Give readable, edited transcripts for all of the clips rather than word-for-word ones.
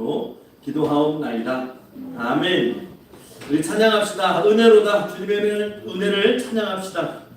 이름으로 기도하옵나이다. 아멘. 우리 찬양합시다. 은혜로다. 주님의 은혜를 찬양합시다.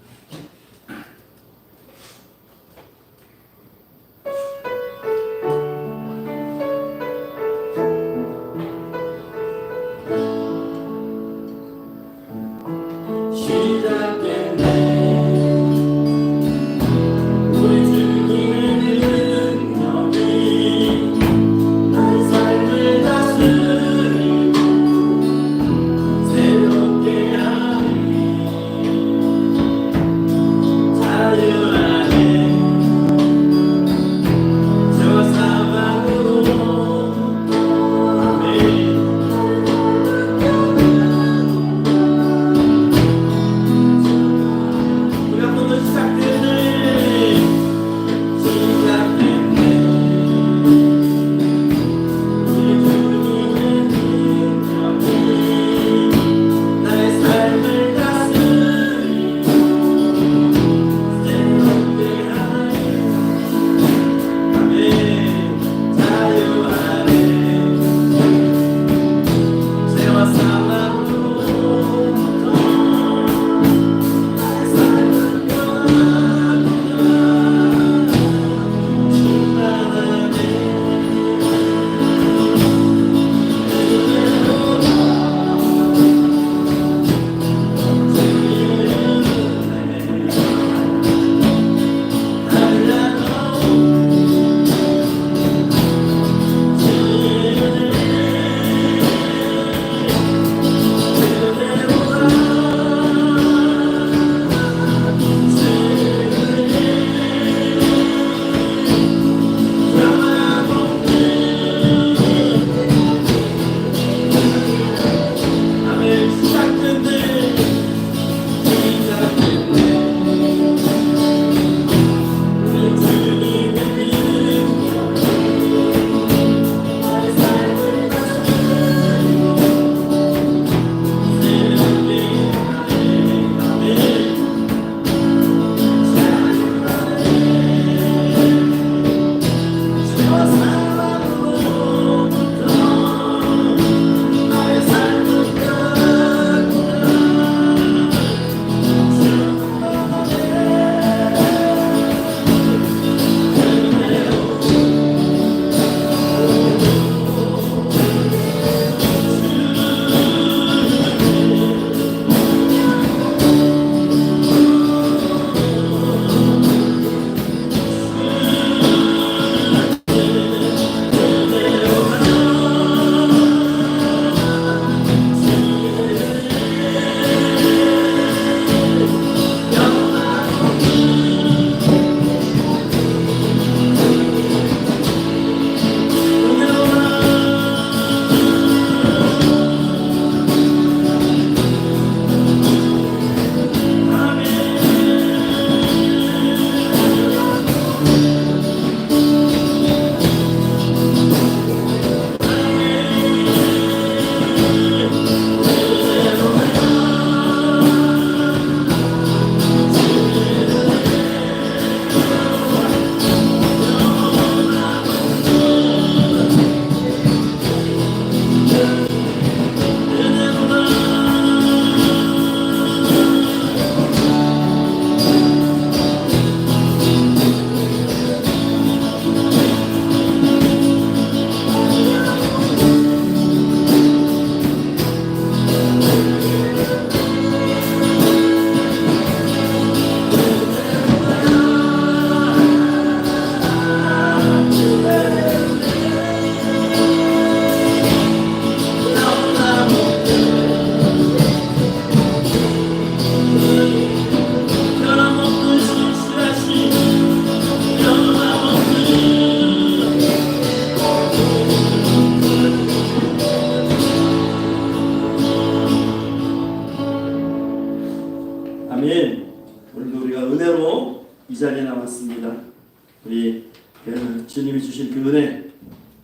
주님이 주신 그 은혜,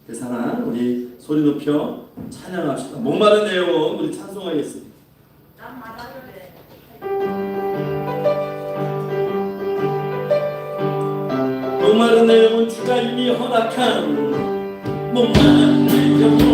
그 사랑, 우리 소리 높여 찬양합시다. 목마른 내용 우리 찬송하겠습니다. 목마른 내용은 주가 이미 허락한 목마른 내용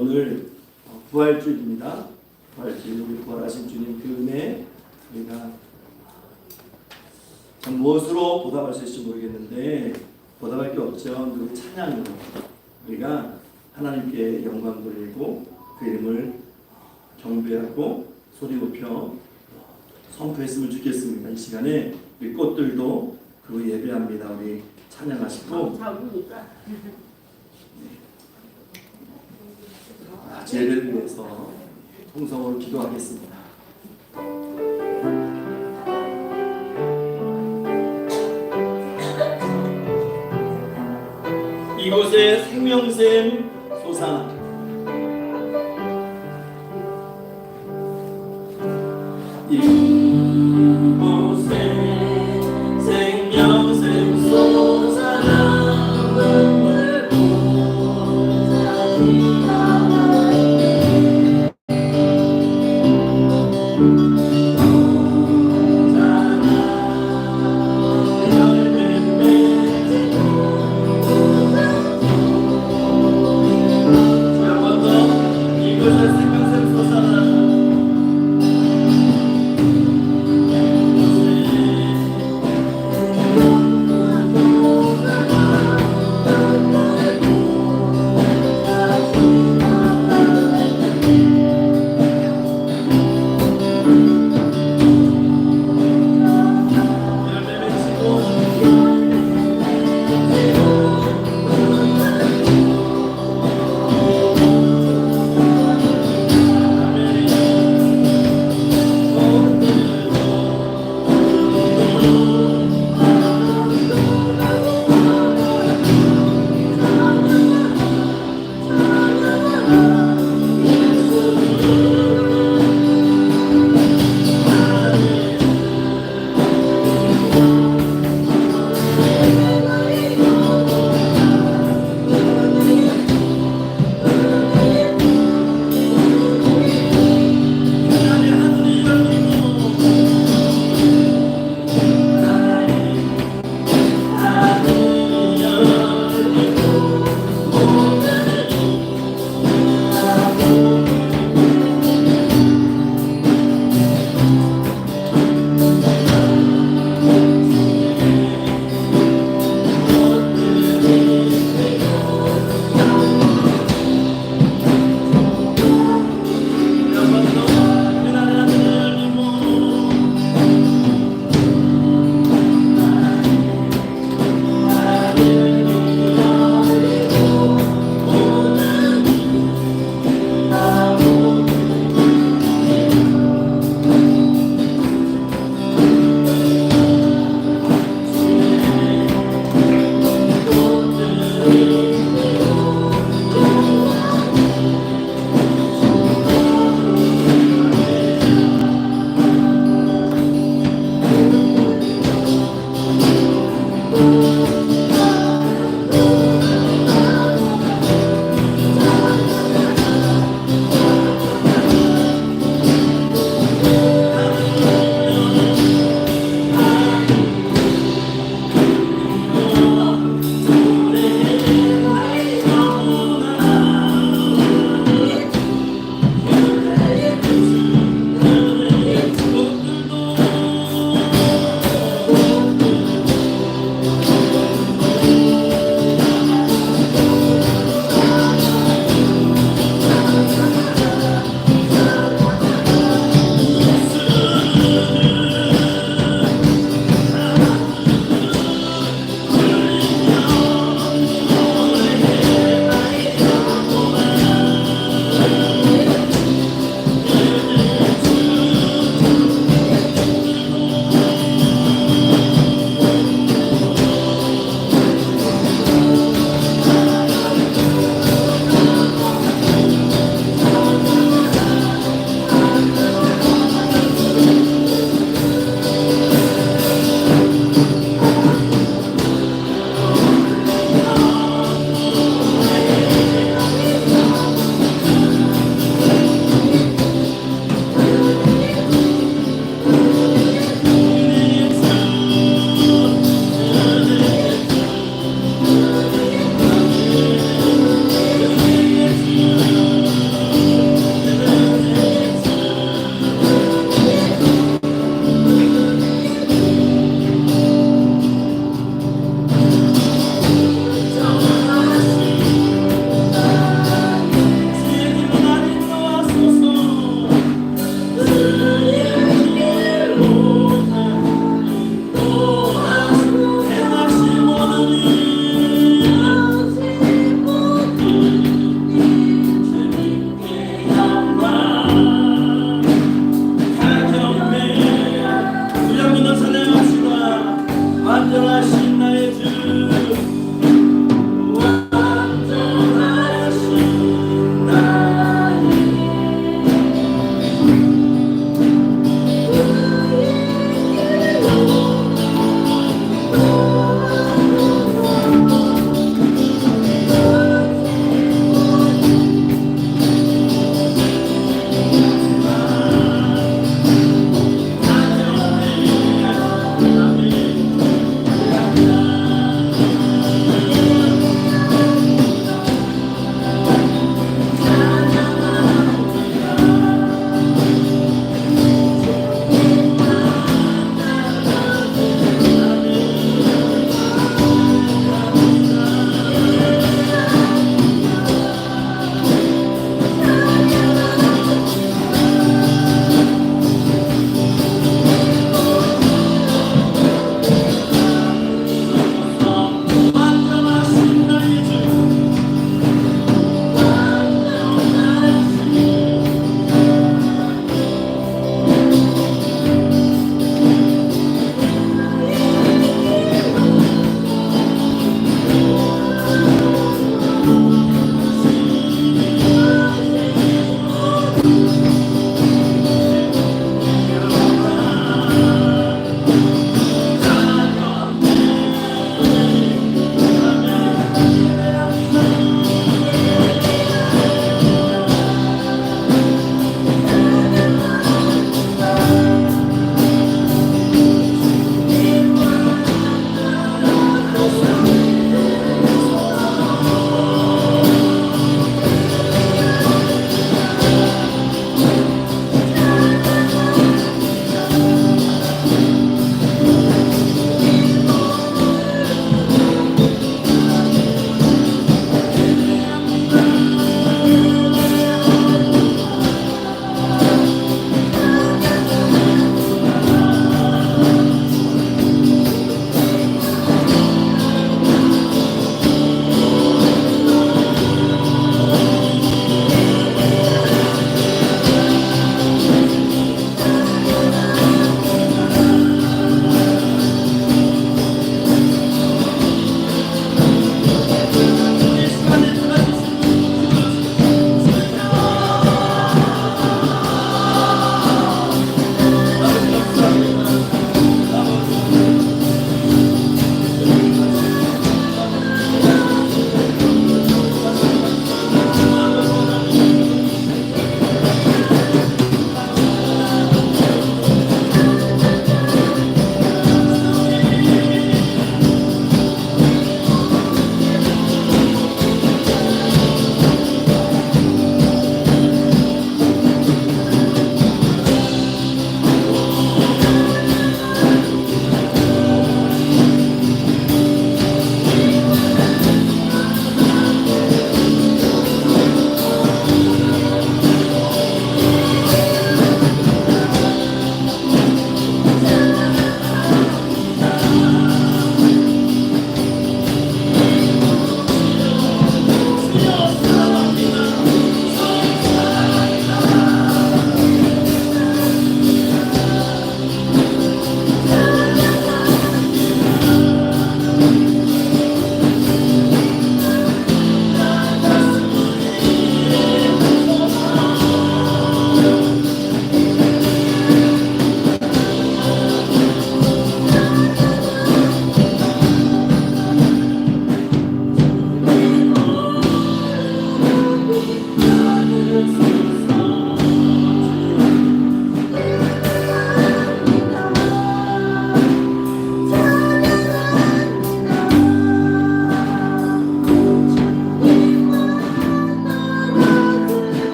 오늘 부활주일입니다. 부활주일, 우리 부활하신 주님 그 은혜 우리가 참 무엇으로 보답할 수 있을지 모르겠는데 보답할 게 없죠. 우리 찬양으로 우리가 하나님께 영광 돌리고 그 이름을 경배하고 소리 높여 선포했으면 좋겠습니다. 이 시간에 우리 꽃들도 그 예배합니다. 우리 찬양하시고 예배를 위해서 통성으로 기도하겠습니다. 이곳에 생명샘 솟아나 이곳에 생명샘 솟아나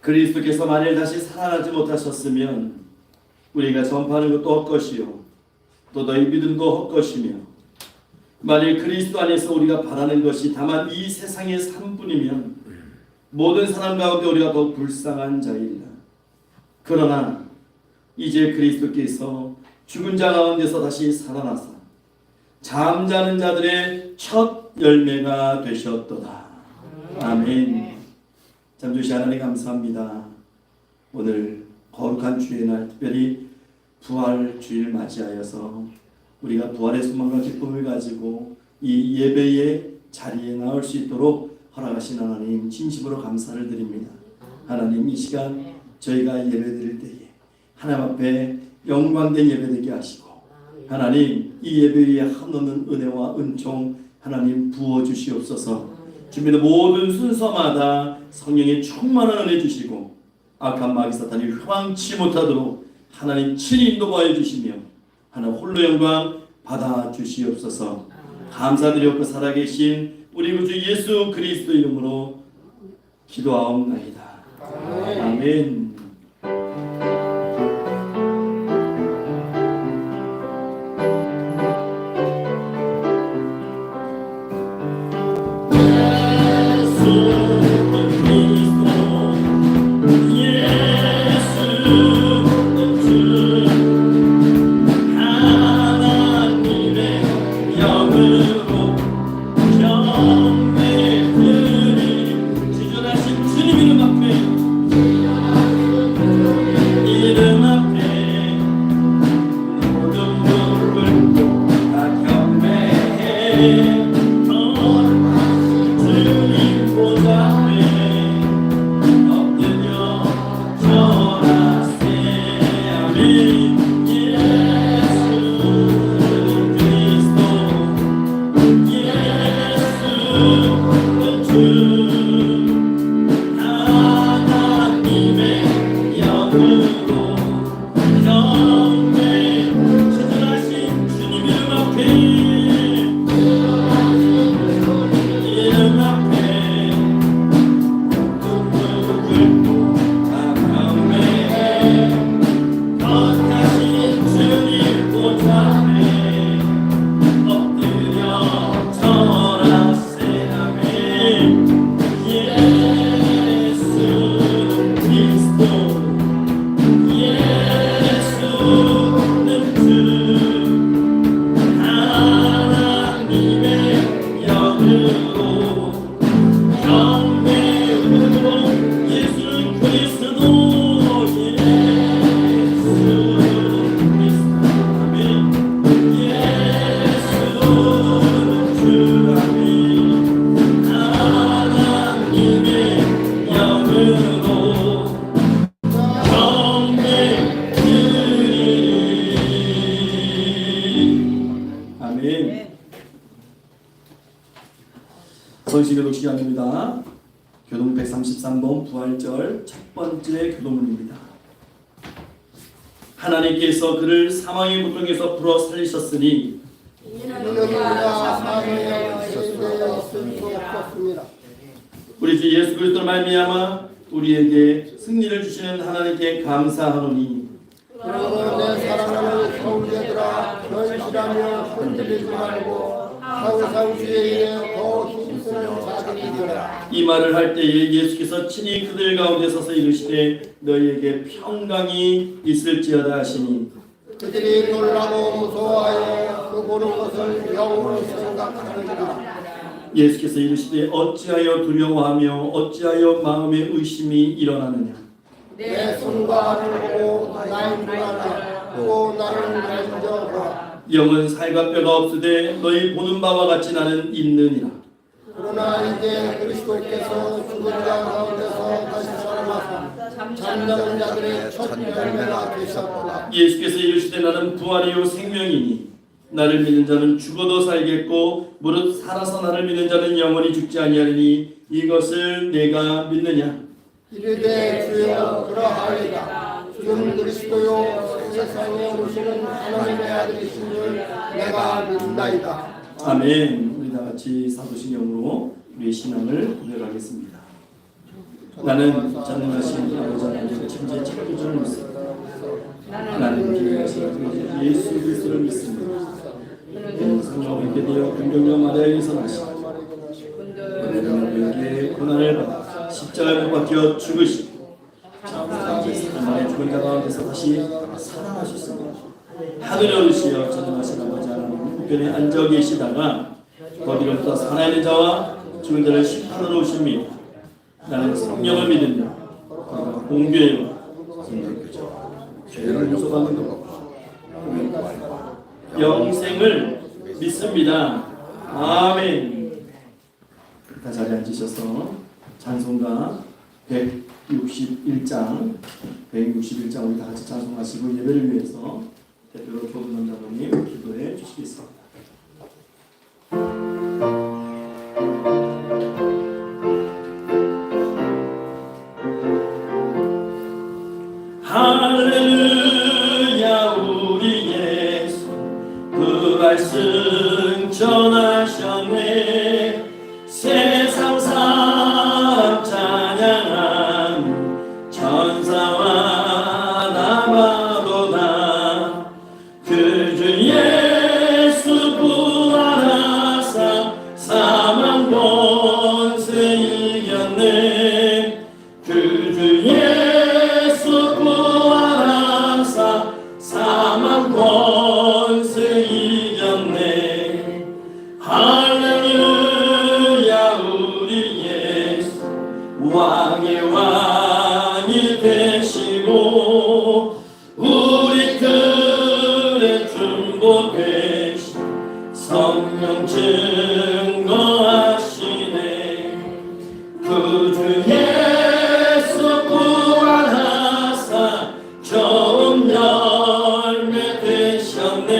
그리스도께서 만일 다시 살아나지 못하셨으면 우리가 전파하는 것도 헛것이요 또 너희 믿음도 헛것이며 만일 그리스도 안에서 우리가 바라는 것이 다만 이 세상의 삶뿐이면 모든 사람 가운데 우리가 더욱 불쌍한 자이다. 그러나 이제 그리스도께서 죽은 자 가운데서 다시 살아나사 잠자는 자들의 첫 열매가 되셨도다. 아멘. 잠주시 하나님 감사합니다. 오늘 거룩한 주의 날 특별히 부활 주일 맞이하여서 우리가 부활의 소망과 기쁨을 가지고 이 예배의 자리에 나올 수 있도록 허락하신 하나님 진심으로 감사를 드립니다. 하나님 이 시간 저희가 예배드릴 때에 하나님 앞에 영광된 예배되게 하시고 하나님 이 예배 위에 한없는 은혜와 은총 하나님 부어주시옵소서. 준비된 모든 순서마다 성령의 충만한 은혜 주시고 악한 마귀 사탄이 휘황치 못하도록 하나님 친히 인도하여 주시며 하나님 홀로 영광 받아 주시옵소서. 감사드리옵고 살아계신 우리 구주 예수 그리스도 이름으로 기도하옵나이다. 아멘. 성신의 독식 아닙니다. 교동 133번 부활절 첫 번째 교동문입니다. 하나님께서 그를 사망의 고통에서 불어 살리셨으니 우리 주 예수 그리스도로 말미암아 우리에게 승리를 주시는 하나님께 감사하노니 그러므로 내 사랑하는 형제들아 결실하며 흔들리지 말고 항상 주의 일에 더 힘쓰는 자들이니라. 이 말을 할 때에 예수께서 친히 그들 가운데 서서 이르시되 너희에게 평강이 있을지어다 하시니 그들이 놀라고 무서워하여 그 보는 것을 영으로 생각하느니라. 예수께서 이르시되 어찌하여 두려워하며 어찌하여 마음에 의심이 일어나느냐. 내 손과 발을 보고 나의 눈하라. 또 나를 만져보라. 영은 살과 뼈가 없으되 너희 보는 바와 같이 나는 있느니라. 그러나 이제 그리스도께서 죽은 자 가운데서 다시 살아나사 잠자는 자들의 첫 열매가 되셨도다. 예수께서 이르시되 나는 부활이요 생명이니 나를 믿는 자는 죽어도 살겠고 무릇 살아서 나를 믿는 자는 영원히 죽지 아니하리니 이것을 내가 믿느냐. 이르되 주여 그러하리이다. 주는 그리스도요 세상에 오시는 하나님의 아들이신 줄 내가 믿나이다. 아멘. 우리 다 같이 사도신경으로 우리의 신앙을 고백하겠습니다. 나는 전능하신 아버지 하나님의 천지의 창조주를 믿습니다. 나는 기회하신 예수 그리스도를 믿습니다. 그는 성령님께 되어 금경녀 마리아에게서 나시고 그는 고난을 받아 십자가에 못 박혀 죽으시고 사흘 만에 죽은 자 가운데서 다시 살아나셨습니다. 하늘에 오르시어 전능하신 아버지 하나님 우편에 앉아 계시다가 거기로부터 살아있는 자와 죽은 자를 심판하러 오십니다. 나는 성령을 믿는다. 그가 공교회와 죄를 용서받는 것 영생을 믿습니다. 아멘. 다 자리에 앉으셔서 찬송가 161장 우리 다 같이 찬송하시고 예배를 위해서 대표로 교훈 장로님 기도해 주시겠습니다. 할렐루야 우리 예수 그 말씀 전하셨네. 세상 사람 찬양한 천사와 나마도다. 그 주 예수 부활하사 사망 권세 이겼네. 그 주 예수 부활하사 사망 권세 이겼네. 할렐루야 우리 예수 왕의 왕이 되시고 우리 들의 중보 되시 성령 증거하시네. 그 주 예수 구원하사 좋은 열매 되셨네.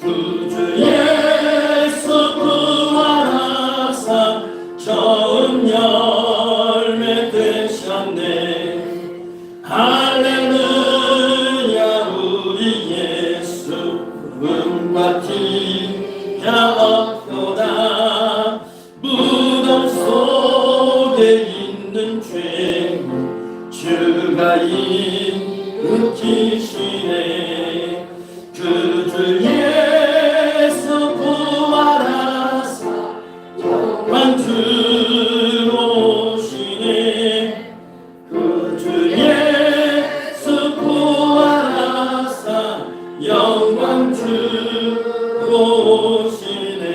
그 주 예수 구원하사 좋은 열매 되셨네. 할렐루야 우리 예수 음과 티가 없도다. 무덤 속에 있는 죄 주가 일으키시네. 그 주 예수 부활하사 영광 주로 오시네. 그 주 예수 부활하사 영광 주로 오시네.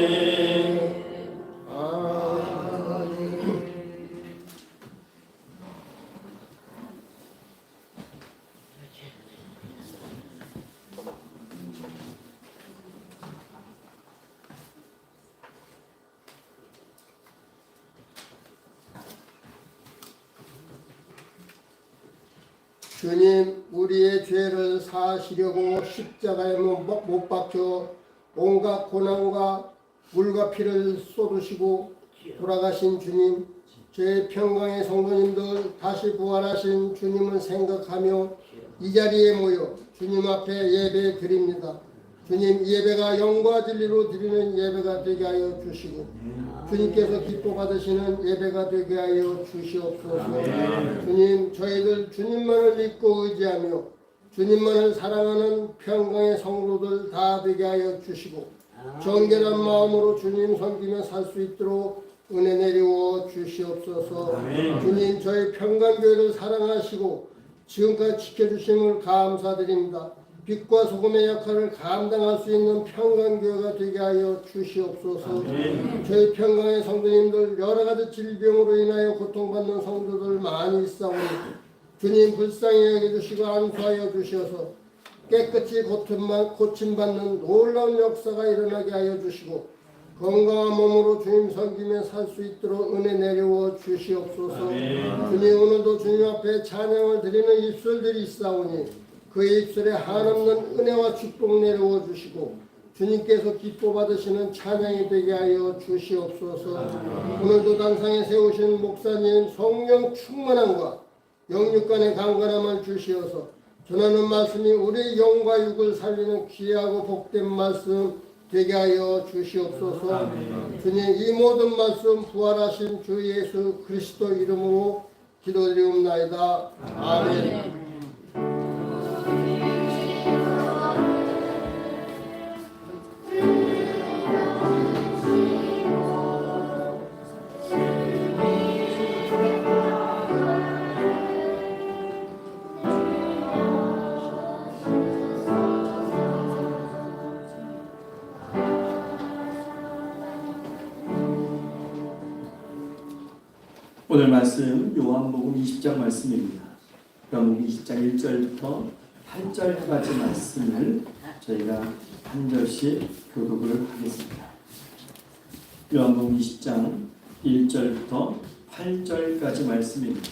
주님, 우리의 죄를 사하시려고 십자가에 못 박혀 온갖 고난과 물과 피를 쏟으시고 돌아가신 주님, 저의 평강의 성도님들 다시 부활하신 주님을 생각하며 이 자리에 모여 주님 앞에 예배 드립니다. 주님, 예배가 영과 진리로 드리는 예배가 되게 하여 주시고 주님께서 기뻐 받으시는 예배가 되게 하여 주시옵소서. 주님, 저희들 주님만을 믿고 의지하며 주님만을 사랑하는 평강의 성도들 다 되게 하여 주시고 정결한 마음으로 주님 섬기며 살 수 있도록 은혜 내리워 주시옵소서. 주님, 저희 평강교회를 사랑하시고 지금까지 지켜주심을 감사드립니다. 빛과 소금의 역할을 감당할 수 있는 평강교회가 되게 하여 주시옵소서. 저희 평강의 성도님들 여러 가지 질병으로 인하여 고통받는 성도들 많이 있사오니 주님 불쌍히 여겨주시고 안수하여 주셔서 깨끗이 고침받는 놀라운 역사가 일어나게 하여 주시고 건강한 몸으로 주님 섬기며 살 수 있도록 은혜 내려워 주시옵소서. 주님, 오늘도 주님 앞에 찬양을 드리는 입술들이 있사오니 그 입술에 한없는 은혜와 축복 내려워 주시고 주님께서 기뻐 받으시는 찬양이 되게 하여 주시옵소서. 오늘도 단상에 세우신 목사님 성령 충만함과 영육간의 강건함을 주시어서 전하는 말씀이 우리 영과 육을 살리는 귀하고 복된 말씀 되게 하여 주시옵소서. 주님 이 모든 말씀 부활하신 주 예수 그리스도 이름으로 기도드리옵나이다. 아멘. 오늘 말씀 요한복음 20장 말씀입니다. 요한복음 20장 1절부터 8절까지 말씀을 저희가 한 절씩 교독을 하겠습니다. 요한복음 20장 1절부터 8절까지 말씀입니다.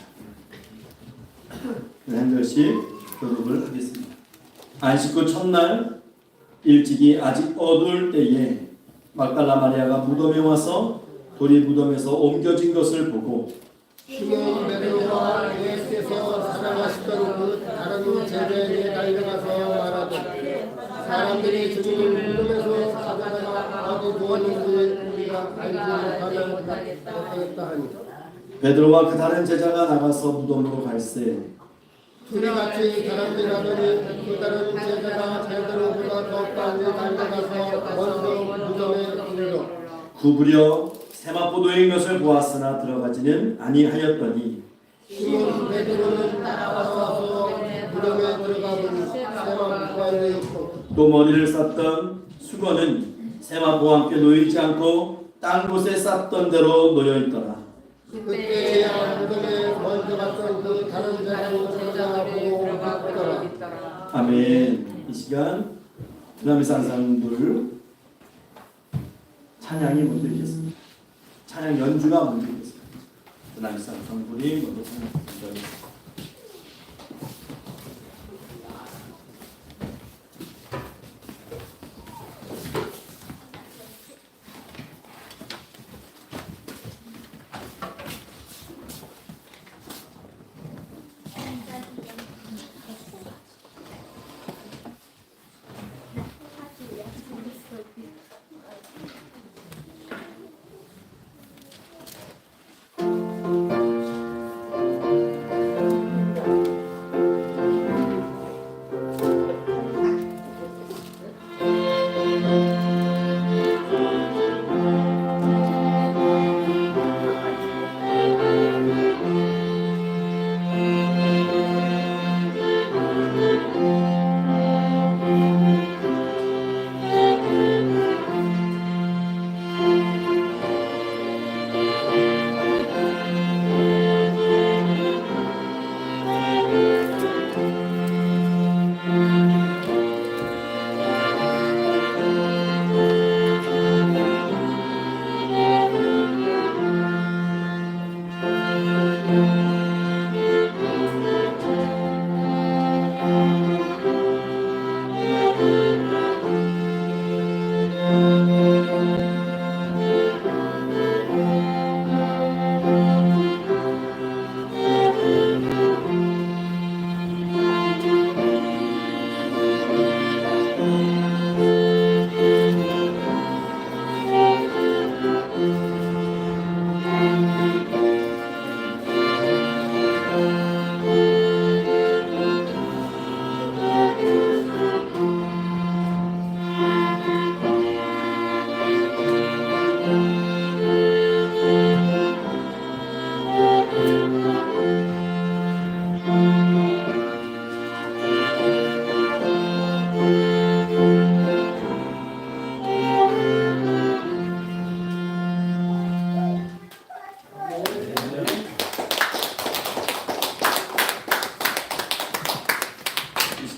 한 절씩 교독을 하겠습니다. 안식 후 첫날 일찍이 아직 어두울 때에 막달라 마리아가 무덤에 와서 돌이 무덤에서 옮겨진 것을 보고 시몬 베드로와 예수께서 사랑하시던 그 다른 제자에게 달려가서 말하되 사람들이 주님을 무덤에서 찾아다가 어디 두었는지 우리가 알지 못하겠다 하니 베드로와 그 다른 제자가 나가서 무덤으로 갈새 둘이 같이 사람들하더니 그 다른 제자가 베드로보다 더 빨리 달려가서 먼저 무덤에 이르러 구부려 세마포도인 것을 보았으나 들어가지는 아니하였더니 시몬 베드로는 따라와서 무덤에 들어가 보니 세마포가 되었고 또 머리를 쌌던 수건은 세마포와 함께 놓이지 않고 딴 곳에 쌌던 대로 놓여 있더라. 그때야 무덤에 먼저 갔던 그 다른 제자가 보고 갔더라. 아멘. 이 시간 주남의 상상들 찬양이 먼저 있겠습니다. 찬양 연주가 먼저 있겠습니다. 주남의 상상들이 먼저 찬양 드리겠습니다.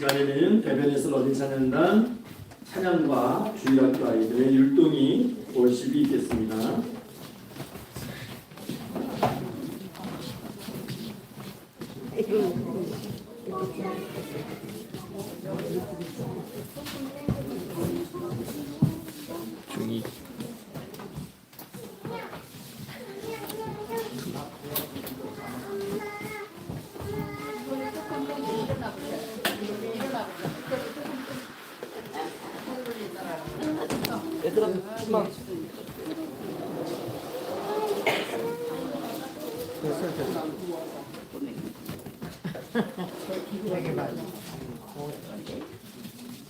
시간에는 대변에서 어린 찬양단 찬양과 주일학교 아이들의 율동이 월십이 있겠습니다. 일어나 보자.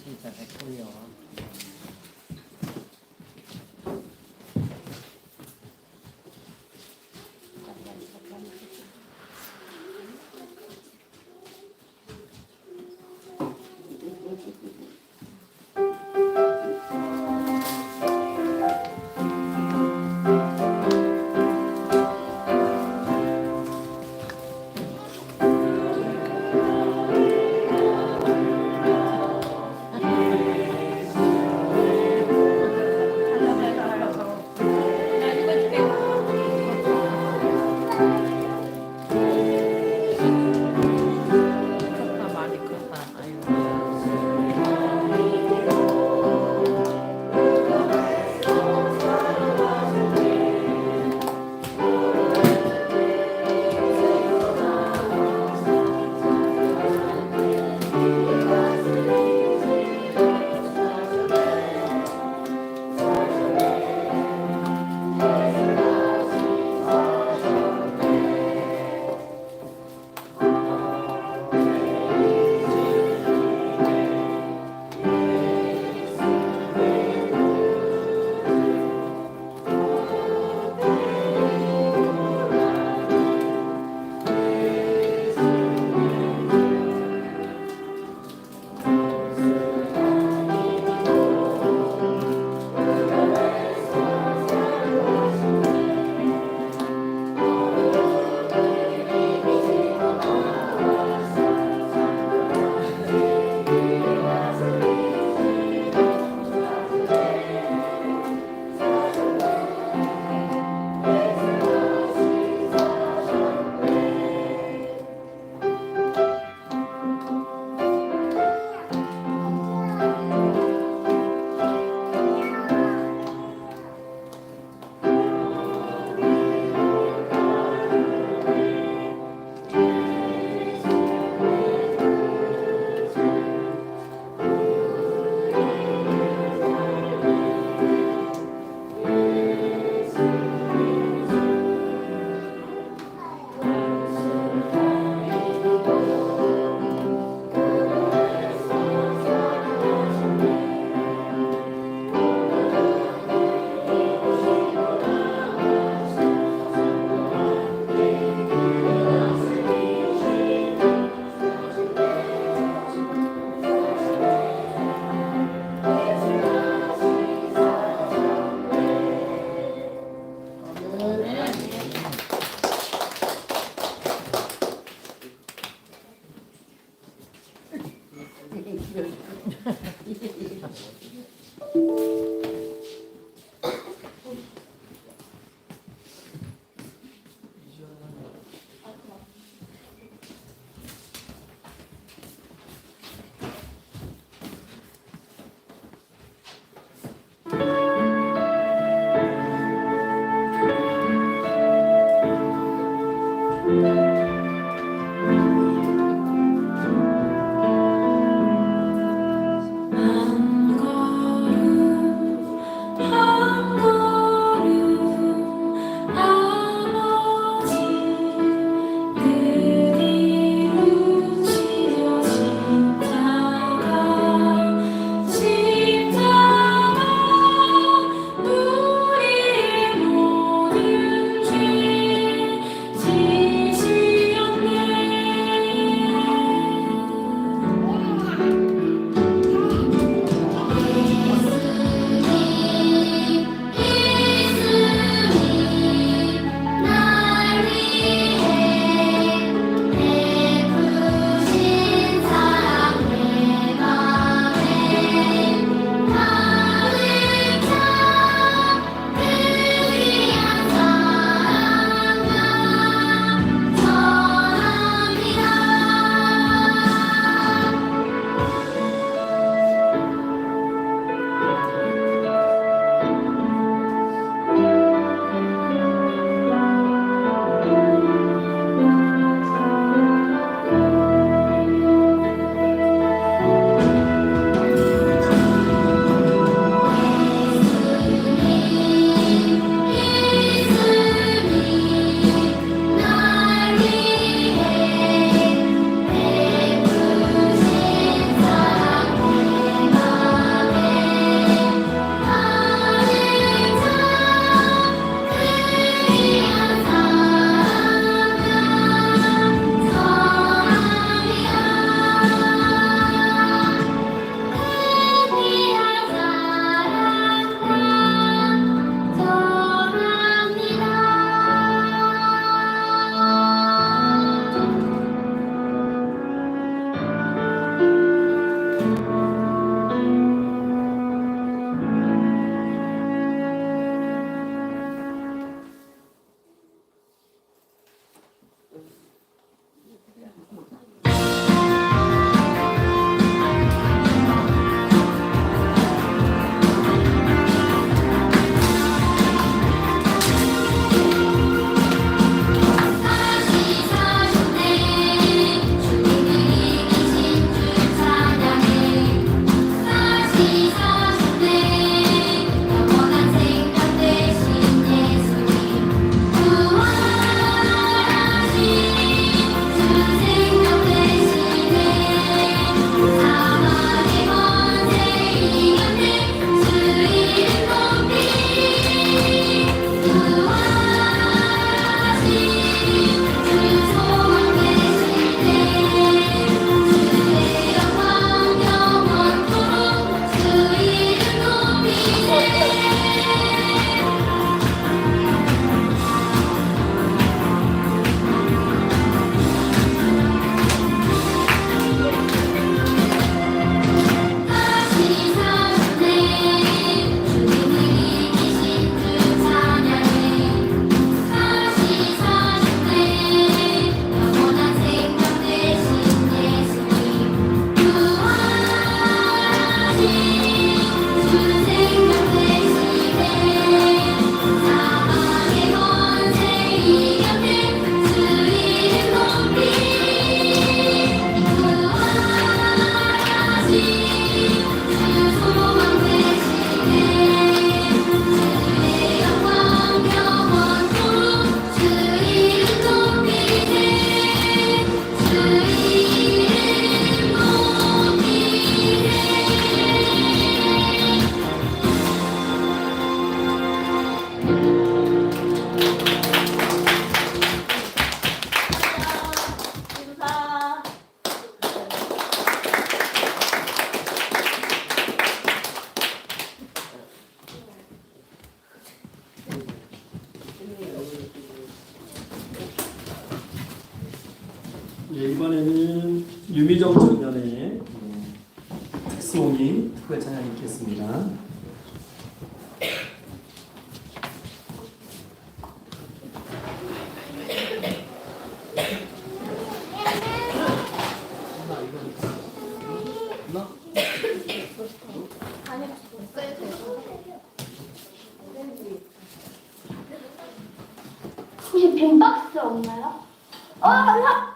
진짜 백골이야. 컸다 많이 컸다. 아이고. 한 걸음 이번에는 유미정 청년의 특수홍이 특별 찬양 읽겠습니다. 혹시 빈박스 없나요? 감사.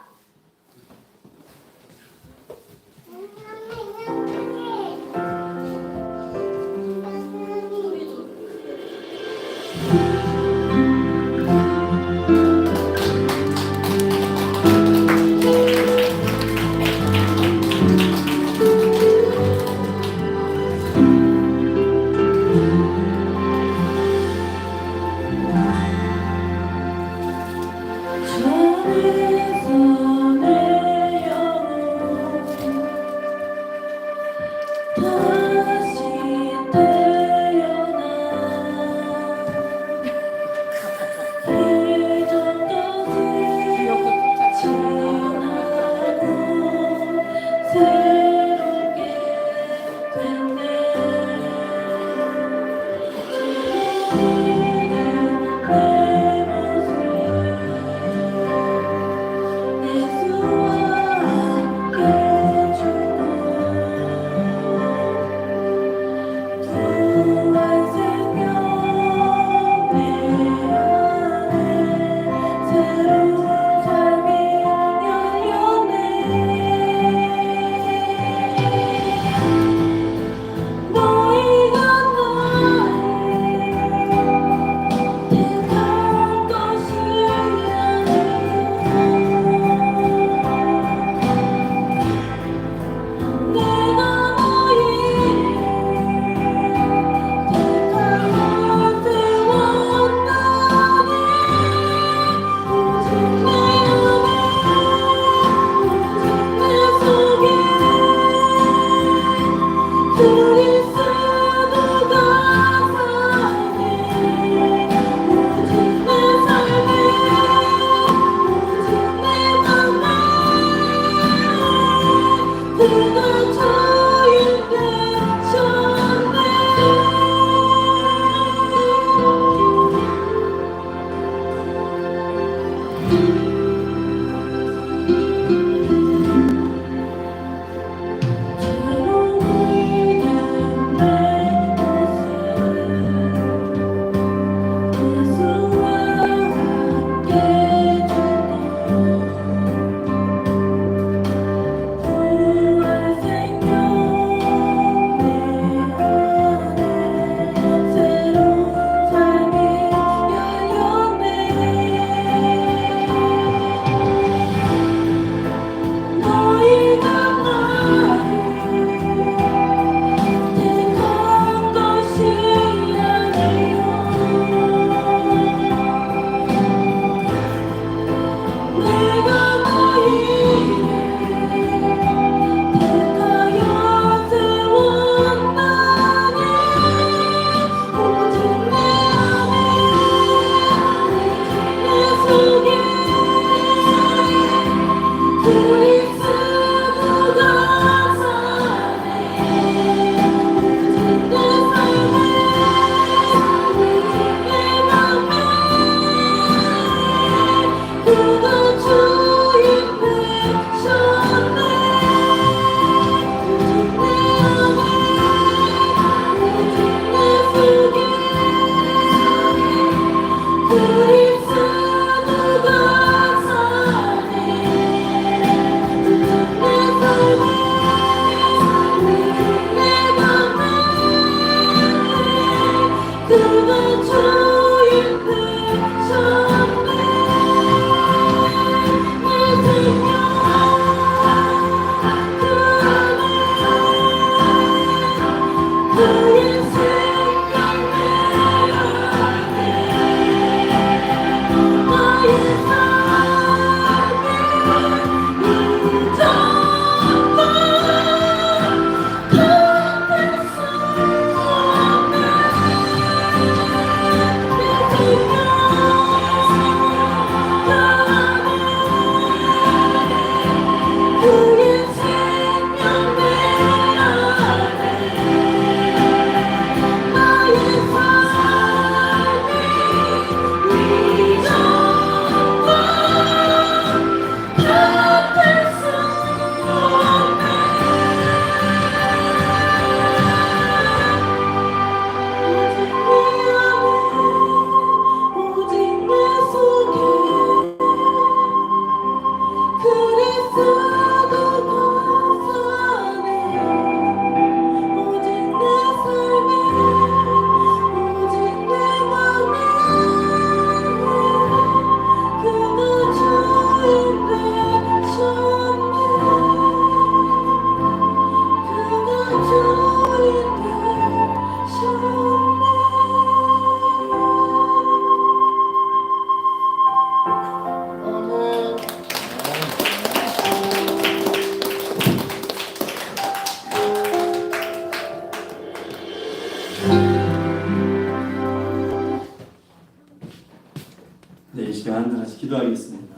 네, 이 시간 다 같이 기도하겠습니다.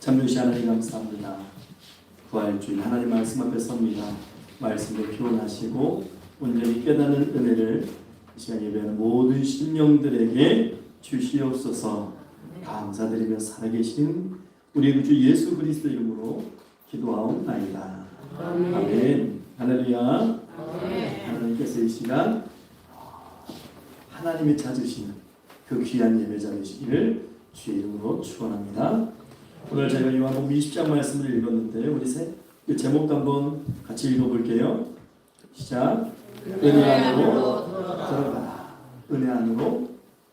참되시 하나님 감사합니다. 부활주일 하나님 말씀 앞에 섭니다. 말씀을 교훈하시고 온전히 깨닫는 은혜를 이 시간 예배하는 모든 심령들에게 주시옵소서. 감사드리며 살아계신 우리 구주 예수 그리스도 이름으로 기도하옵나이다. 아멘. 할렐루야. 하나님께서 이 시간 하나님이 찾으시는 그 귀한 예배자 되시기를 주의 이름으로 축원합니다. 오늘 제가 요한복음 20장 말씀을 읽었는데 우리 그 제목도 한번 같이 읽어볼게요. 시작. 은혜 안으로 들어가라. 은혜 안으로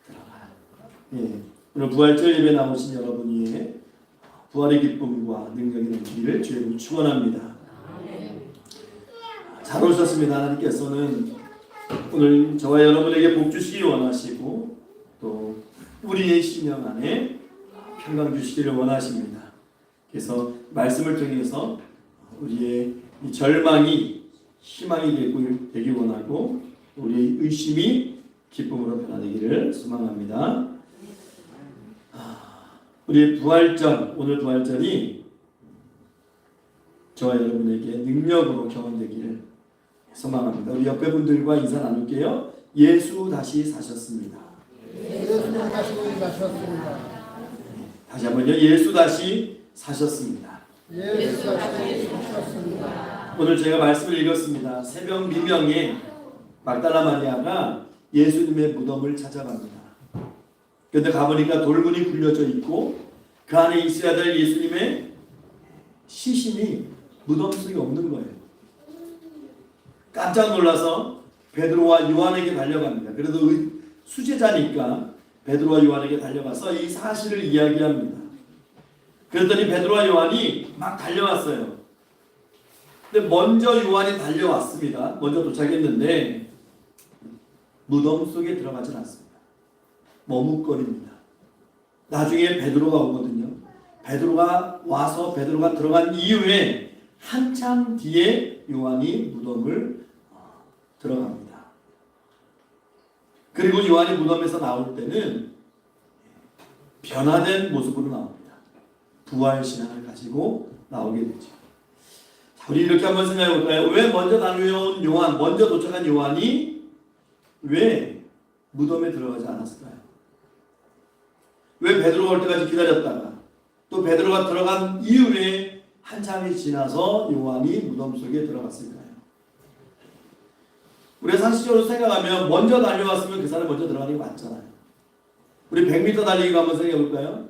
들어가라. 예. 오늘 부활절 예배 나오신 여러분 위에 부활의 기쁨과 능력이 넘치기를 주의 이름으로 축원합니다. 잘 오셨습니다. 하나님께서는 오늘 저와 여러분에게 복 주시기 원하시고 또 우리의 심령 안에 평강 주시기를 원하십니다. 그래서 말씀을 통해서 우리의 이 절망이 희망이 되기 원하고 우리의 의심이 기쁨으로 변화되기를 소망합니다. 우리의 부활절, 오늘 부활절이 저와 여러분에게 능력으로 경험되기를 소망합니다. 우리 옆에 분들과 인사 나눌게요. 예수 다시 사셨습니다. 예수 다시 사셨습니다. 다시 한번요. 예수 다시 사셨습니다. 예수 다시 사셨습니다. 오늘 제가 말씀을 읽었습니다. 새벽 미명에 막달라 마리아가 예수님의 무덤을 찾아갑니다. 그런데 가보니까 돌문이 굴려져 있고 그 안에 있어야 될 예수님의 시신이 무덤 속에 없는 거예요. 깜짝 놀라서 베드로와 요한에게 달려갑니다. 그래도 수제자니까 베드로와 요한에게 달려가서 이 사실을 이야기합니다. 그랬더니 베드로와 요한이 막 달려왔어요. 근데 먼저 요한이 달려왔습니다. 먼저 도착했는데 무덤 속에 들어가진 않습니다. 머뭇거립니다. 나중에 베드로가 오거든요. 베드로가 와서 베드로가 들어간 이후에 한참 뒤에 요한이 무덤을 들어갑니다. 그리고 요한이 무덤에서 나올 때는 변화된 모습으로 나옵니다. 부활신앙을 가지고 나오게 되죠. 자, 우리 이렇게 한번 생각해 볼까요? 왜 먼저 다녀온 요한, 먼저 도착한 요한이 왜 무덤에 들어가지 않았을까요? 왜 베드로가 올 때까지 기다렸다가 또 베드로가 들어간 이후에 한참이 지나서 요한이 무덤 속에 들어갔을까요? 우리가 상식적으로 생각하면 먼저 달려왔으면 그 사람이 먼저 들어가는 게 맞잖아요. 우리 100m 달리기 한번 생각해 볼까요?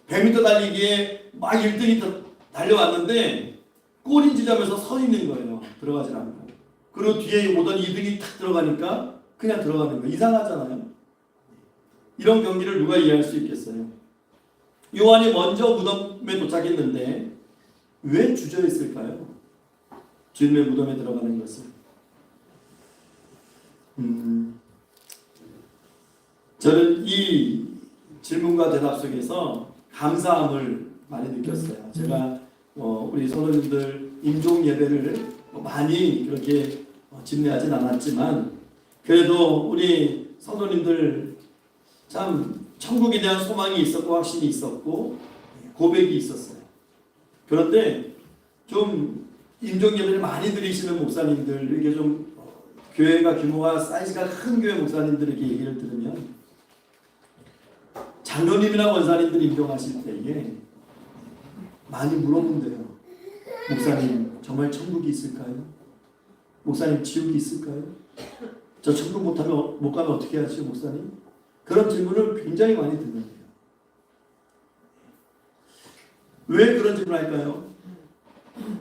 100m 달리기에 막 1등이 달려왔는데 꼬리 지점에서 서 있는 거예요. 들어가지 않고. 그리고 뒤에 오던 2등이 탁 들어가니까 그냥 들어가는 거예요. 이상하잖아요. 이런 경기를 누가 이해할 수 있겠어요? 요한이 먼저 무덤에 도착했는데 왜 주저했을까요? 주님의 무덤에 들어가는 것을. 저는 이 질문과 대답 속에서 감사함을 많이 느꼈어요. 제가 우리 성도님들 임종 예배를 많이 그렇게 집례하진 않았지만 그래도 우리 성도님들 참 천국에 대한 소망이 있었고 확신이 있었고 고백이 있었어요. 그런데 좀 임종 예배를 많이 드리시는 목사님들 이렇게 좀 교회가 규모가 사이즈가 큰 교회 목사님들에게 얘기를 들으면 장로님이나 원사님들 임종하실 때에 많이 물어본대요. 목사님 정말 천국이 있을까요? 목사님 지옥이 있을까요? 저 천국 못 가면 어떻게 하시죠 목사님? 그런 질문을 굉장히 많이 듣는데요. 왜 그런 질문을 할까요?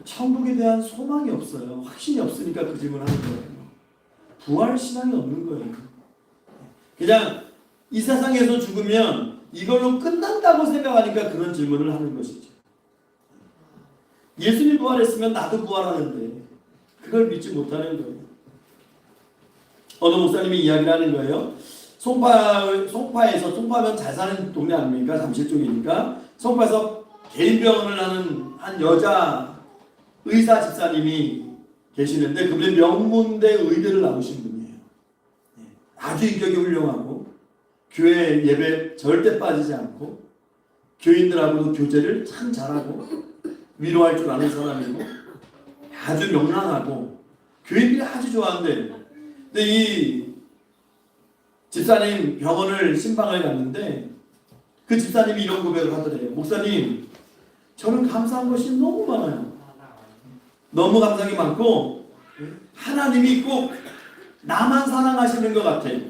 천국에 대한 소망이 없어요. 확신이 없으니까 그 질문을 하는 거예요. 부활 신앙이 없는 거예요. 그냥 이 세상에서 죽으면 이걸로 끝난다고 생각하니까 그런 질문을 하는 것이죠. 예수님이 부활했으면 나도 부활하는데 그걸 믿지 못하는 거예요. 어느 목사님이 이야기를 하는 거예요. 송파하면 잘 사는 동네 아닙니까? 잠실 쪽이니까. 송파에서 개인 병원을 하는 한 여자 의사 집사님이 계시는데 그분이 명문대 의대를 나오신 분이에요. 아주 인격이 훌륭하고 교회 예배 절대 빠지지 않고 교인들하고도 교제를 참 잘하고 위로할 줄 아는 사람이고 아주 명랑하고 교인들이 아주 좋아한대. 근데 이 집사님 병원을 신방을 갔는데 그 집사님이 이런 고백을 하더래요. 목사님, 저는 감사한 것이 너무 많아요. 너무 감사한 게 많고 하나님이 꼭 나만 사랑하시는 것 같아요.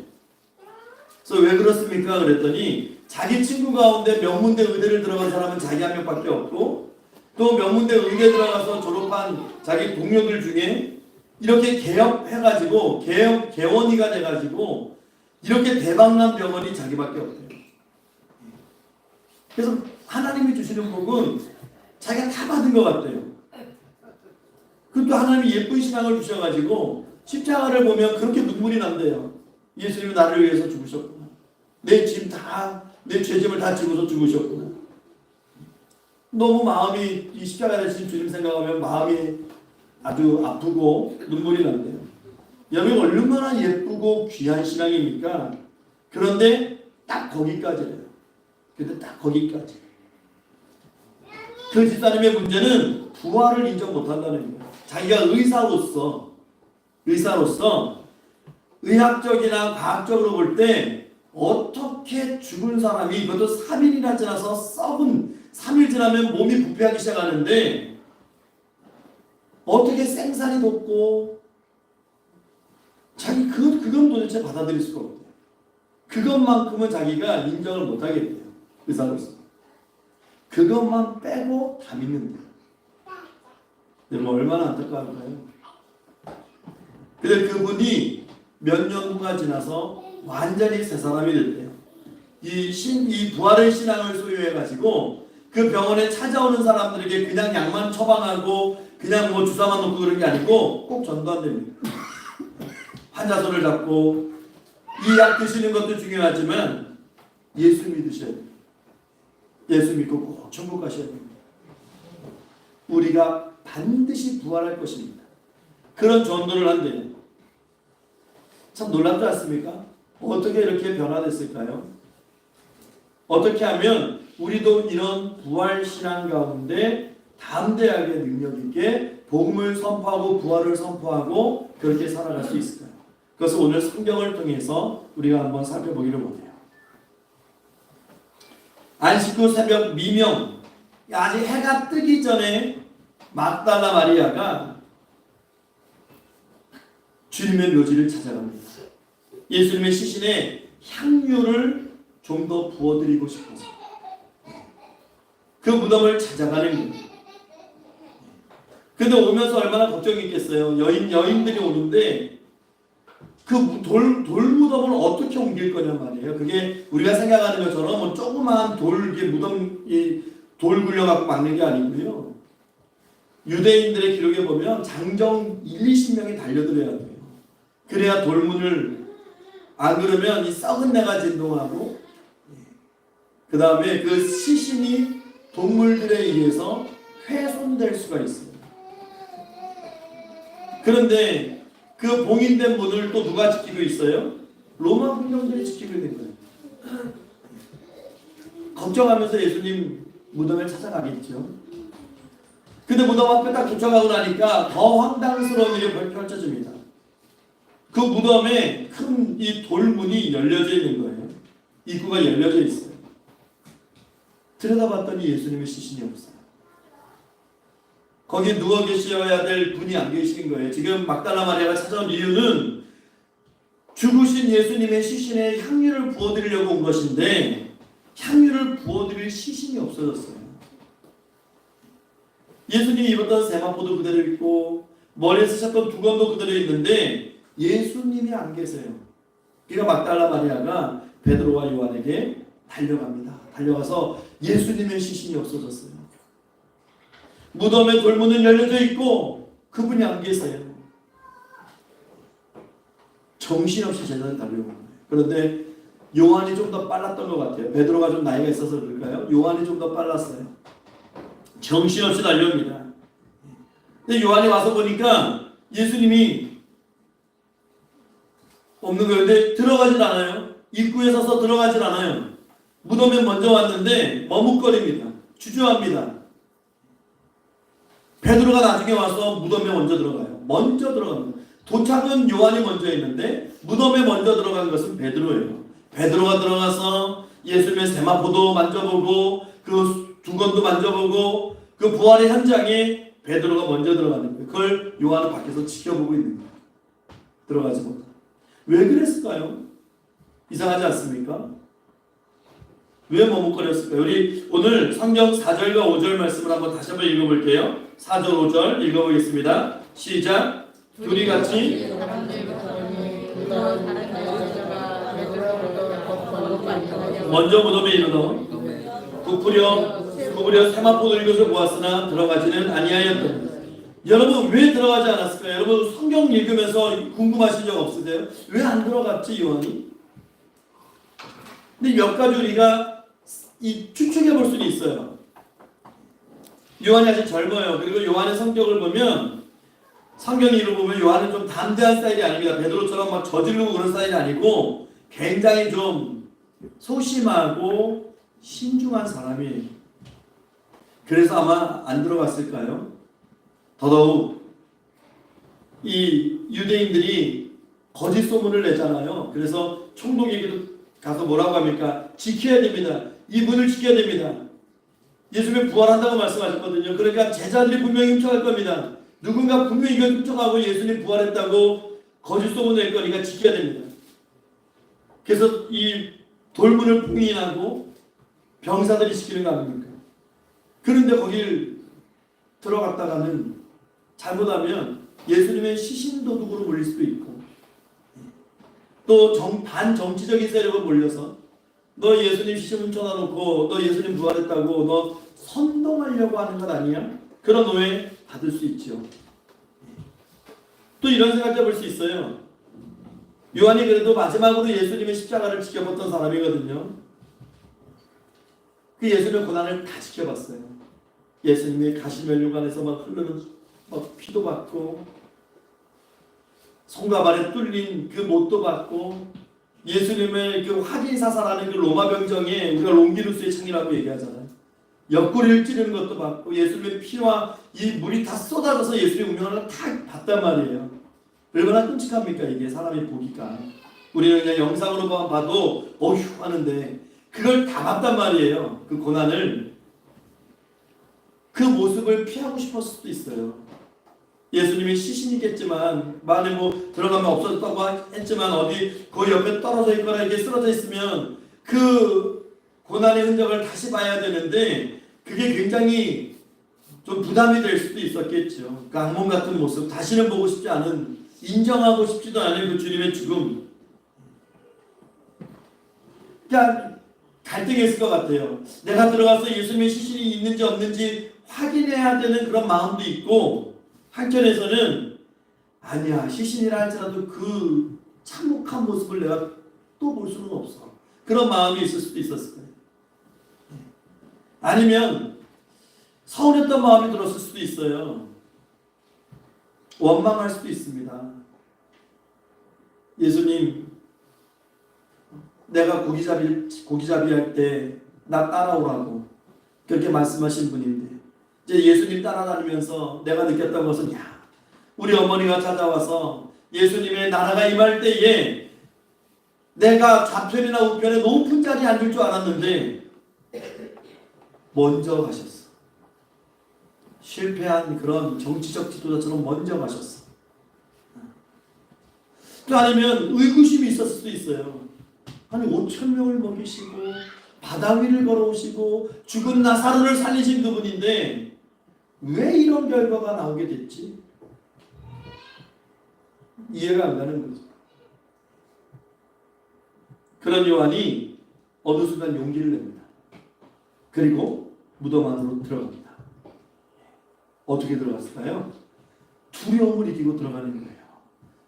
그래서 왜 그렇습니까? 그랬더니 자기 친구 가운데 명문대 의대를 들어간 사람은 자기 한 명밖에 없고 또 명문대 의대 들어가서 졸업한 자기 동료들 중에 이렇게 개업해가지고 개원이가 돼가지고 이렇게 대박난 병원이 자기밖에 없대요. 그래서 하나님이 주시는 복은 자기가 다 받은 것 같아요. 그것도 하나님이 예쁜 신앙을 주셔가지고 십자가를 보면 그렇게 눈물이 난대요. 예수님은 나를 위해서 죽으셨구나. 내 죄짐을 다 지고서 죽으셨구나. 너무 마음이 이 십자가에 대신 주님 생각하면 마음이 아주 아프고 눈물이 난대요. 여러분 얼마나 예쁘고 귀한 신앙입니까? 그런데 딱 거기까지래요. 근데 딱 거기까지. 그 집사님의 문제는 부활을 인정 못한다는 거예요. 자기가 의사로서 의학적이나 과학적으로 볼 때 어떻게 죽은 사람이 이것도 3일이나 지나서 썩은 3일 지나면 몸이 부패하기 시작하는데 어떻게 생산이 돋고 자기 그건 도대체 받아들일 수가 없대요. 그것만큼은 자기가 인정을 못하겠대요. 의사로서. 그것만 빼고 다 믿는데요. 여러분 얼마나 안타까울까요? 근데 그분이 몇 년 후가 지나서 완전히 새 사람이 됐대요. 이 부활의 신앙을 소유해가지고 그 병원에 찾아오는 사람들에게 그냥 약만 처방하고 그냥 뭐 주사만 놓고 그런 게 아니고 꼭 전도한답니다. 환자 손을 잡고 이 약 드시는 것도 중요하지만 예수 믿으셔야 돼요. 예수 믿고 꼭 천국 가셔야 됩니다. 우리가 반드시 부활할 것입니다. 그런 전도를 한대요. 참 놀랍지 않습니까? 어떻게 이렇게 변화됐을까요? 어떻게 하면 우리도 이런 부활신앙 가운데 담대하게 능력있게 복음을 선포하고 부활을 선포하고 그렇게 살아갈 수 있을까요? 그것을 오늘 성경을 통해서 우리가 한번 살펴보기를 원해요. 안식 후 새벽 미명, 아직 해가 뜨기 전에 막달라 마리아가 주님의 묘지를 찾아갑니다. 예수님의 시신에 향유를 좀 더 부어드리고 싶어서 그 무덤을 찾아가는 거예요. 근데 오면서 얼마나 걱정이 있겠어요. 여인들이 오는데 그 돌무덤을 어떻게 옮길 거냐 말이에요. 그게 우리가 생각하는 것처럼 뭐 조그마한 무덤 돌 굴려갖고 막는 게 아니고요. 유대인들의 기록에 보면 장정 20명이 달려들어야 돼요. 그래야 돌문을, 안 그러면 이 썩은 내가 진동하고 그 다음에 그 시신이 동물들에 의해서 훼손될 수가 있어요. 그런데 그 봉인된 문을 또 누가 지키고 있어요? 로마 군병들이 지키고 있는 거예요. 걱정하면서 예수님 무덤에 찾아가겠죠. 근데 무덤 앞에 딱 도착하고 나니까 더 황당스러운 일이 펼쳐집니다. 그 무덤에 큰 이 돌문이 열려져 있는 거예요. 입구가 열려져 있어요. 들여다봤더니 예수님의 시신이 없어요. 거기에 누워 계셔야 될 분이 안 계신 거예요. 지금 막달라 마리아가 찾아온 이유는 죽으신 예수님의 시신에 향유를 부어드리려고 온 것인데 향유를 부어드릴 시신이 없어졌어요. 예수님이 입었던 세마포도 그대로 있고 머리에 쓰셨던 두건도 그대로 있는데 예수님이 안 계세요. 그러니까 막달라 마리아가 베드로와 요한에게 달려갑니다. 달려가서 예수님의 시신이 없어졌어요. 무덤의 돌문은 열려져 있고 그분이 안 계세요. 정신없이 제자들 달려온 거예요. 그런데 요한이 좀 더 빨랐던 것 같아요. 베드로가 좀 나이가 있어서 그럴까요? 요한이 좀 더 빨랐어요. 정신없이 달려옵니다. 근데 요한이 와서 보니까 예수님이 없는 거예요. 근데 들어가진 않아요. 입구에 서서 들어가진 않아요. 무덤에 먼저 왔는데 머뭇거립니다. 주저합니다. 베드로가 나중에 와서 무덤에 먼저 들어가요. 먼저 들어갑니다. 도착은 요한이 먼저 했는데 무덤에 먼저 들어간 것은 베드로예요. 베드로가 들어가서 예수님의 세마포도 만져보고 그 두건도 만져보고 그 부활의 현장에 베드로가 먼저 들어가는 거예요. 그걸 요한은 밖에서 지켜보고 있는 거예요. 들어가지 못하고. 왜 그랬을까요? 이상하지 않습니까? 왜 머뭇거렸을까요? 우리 오늘 성경 4절과 5절 말씀을 한번 다시 한번 읽어볼게요. 4절 5절 읽어보겠습니다. 시작. 둘이 같이 먼저 무덤에 이르러 구부려 세마포를 이것을 보았으나 들어가지는 아니하였더니. 여러분 왜 들어가지 않았을까요? 여러분 성경 읽으면서 궁금하신 적 없으세요? 왜 안 들어갔지 요한이? 근데 몇 가지 우리가 추측해 볼 수는 있어요. 요한이 아직 젊어요. 그리고 요한의 성격을 보면 성경 이름 보면 요한은 좀 담대한 스타일이 아닙니다. 베드로처럼 막 저지르고 그런 스타일이 아니고 굉장히 좀 소심하고 신중한 사람이에요. 그래서 아마 안 들어갔을까요? 더더욱 이 유대인들이 거짓 소문을 내잖아요. 그래서 총독에게도 가서 뭐라고 합니까? 지켜야 됩니다. 이 문을 지켜야 됩니다. 예수님이 부활한다고 말씀하셨거든요. 그러니까 제자들이 분명히 훔쳐갈 겁니다. 누군가 분명히 이걸 훔쳐가고 예수님 부활했다고 거짓 소문 낼 거니까 지켜야 됩니다. 그래서 이 돌문을 봉인하고 병사들이 지키는 거 아닙니까? 그런데 거길 들어갔다가는 잘못하면 예수님의 시신도둑으로 몰릴 수도 있고 또 반정치적인 세력을 몰려서 너 예수님 시신 훔쳐다 놓고 너 예수님 부활했다고 너 선동하려고 하는 것 아니야? 그런 오해 받을 수 있죠. 또 이런 생각 해볼 수 있어요. 요한이 그래도 마지막으로 예수님의 십자가를 지켜봤던 사람이거든요. 그 예수님의 고난을 다 지켜봤어요. 예수님의 가시면류관에서 막 흐르는 막 피도 받고 손가발에 뚫린 그 못도 받고 예수님의 그 화기사사라는 그 로마 병정에 우리가 롱기누스의 창이라고 얘기하잖아요. 옆구리를 찌르는 것도 받고 예수님의 피와 이 물이 다 쏟아져서 예수님의 운명을 다 봤단 말이에요. 얼마나 끔찍합니까 이게 사람이 보기가. 우리는 그냥 영상으로만 봐도 어휴 하는데 그걸 다 봤단 말이에요. 그 고난을. 그 모습을 피하고 싶었을 수도 있어요. 예수님이 시신이겠지만 만에 뭐 들어가면 없어졌다고 했지만 어디 거기 옆에 떨어져 있거나 이렇게 쓰러져 있으면 그 고난의 흔적을 다시 봐야 되는데 그게 굉장히 좀 부담이 될 수도 있었겠죠. 그 악몽 같은 모습 다시는 보고 싶지 않은 인정하고 싶지도 않은 그 주님의 죽음. 그냥 갈등이 있을 것 같아요. 내가 들어가서 예수님의 시신이 있는지 없는지 확인해야 되는 그런 마음도 있고 한편에서는 아니야 시신이라 할지라도 그 참혹한 모습을 내가 또 볼 수는 없어. 그런 마음이 있을 수도 있었을 거예요. 아니면 서운했던 마음이 들었을 수도 있어요. 원망할 수도 있습니다. 예수님 내가 고기잡이 할 때 나 따라오라고 그렇게 말씀하신 분인데 이제 예수님 따라다니면서 내가 느꼈던 것은 야 우리 어머니가 찾아와서 예수님의 나라가 임할 때에 내가 좌편이나 우편에 높은 자리에 앉을 줄 알았는데 먼저 가셨어. 실패한 그런 정치적 지도자처럼 먼저 가셨어. 또 아니면 의구심이 있었을 수도 있어요. 아니 5,000명을 먹이시고 바다 위를 걸어오시고 죽은 나사로를 살리신 그분인데 왜 이런 결과가 나오게 됐지? 이해가 안 가는 거죠. 그런 요한이 어느 순간 용기를 냅니다. 그리고 무덤 안으로 들어갑니다. 어떻게 들어갔을까요? 두려움을 이기고 들어가는 거예요.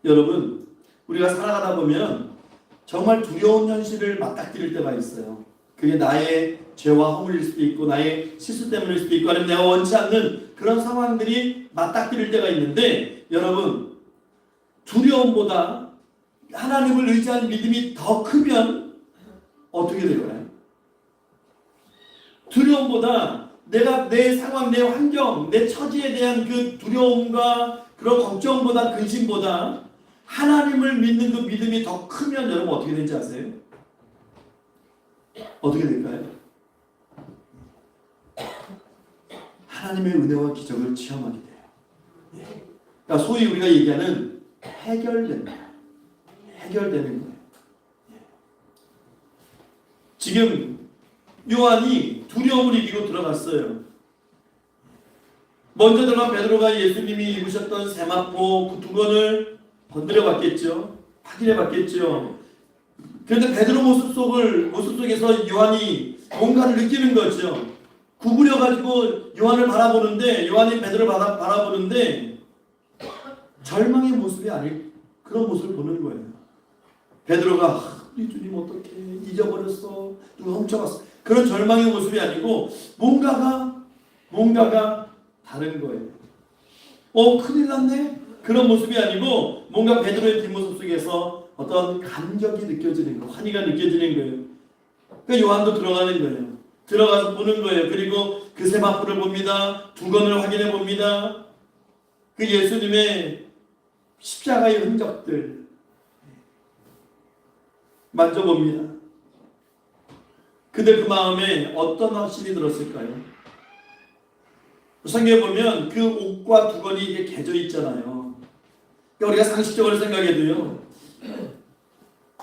여러분 우리가 살아가다 보면 정말 두려운 현실을 맞닥뜨릴 때가 있어요. 그게 나의 죄와 허물일 수도 있고 나의 실수 때문일 수도 있고 아니면 내가 원치 않는 그런 상황들이 맞닥뜨릴 때가 있는데 여러분 두려움보다 하나님을 의지하는 믿음이 더 크면 어떻게 될까요? 두려움보다 내가 내 상황, 내 환경, 내 처지에 대한 그 두려움과 그런 걱정보다 근심보다 하나님을 믿는 그 믿음이 더 크면 여러분 어떻게 되는지 아세요? 어떻게 될까요? 하나님의 은혜와 기적을 체험하게 돼요. 그러니까 소위 우리가 얘기하는 해결됩니다. 해결되는 거예요. 지금 요한이 두려움을 이기고 들어갔어요. 먼저 들어간 베드로가 예수님이 입으셨던 세마포 그 두건을 건드려 봤겠죠. 확인해 봤겠죠. 그런데 베드로 모습 속에서 요한이 뭔가를 느끼는 거죠. 구부려 가지고 요한을 바라보는데, 요한이 베드로를 바라보는데 절망의 모습이 아닐 그런 모습을 보는 거예요. 베드로가 이 주님 어떻게 잊어버렸어? 누가 훔쳐갔어? 그런 절망의 모습이 아니고 뭔가가 다른 거예요. 큰일 났네? 그런 모습이 아니고 뭔가 베드로의 뒷모습 속에서 어떤 감격이 느껴지는 거, 환희가 느껴지는 거예요. 그러니까 요한도 들어가는 거예요. 들어가서 보는 거예요. 그리고 그 세마포를 봅니다. 두건을 확인해 봅니다. 그 예수님의 십자가의 흔적들 만져봅니다. 근데 그 마음에 어떤 확신이 들었을까요? 성경에 보면 그 옷과 두건이 이게 개져 있잖아요. 그러니까 우리가 상식적으로 생각해도요,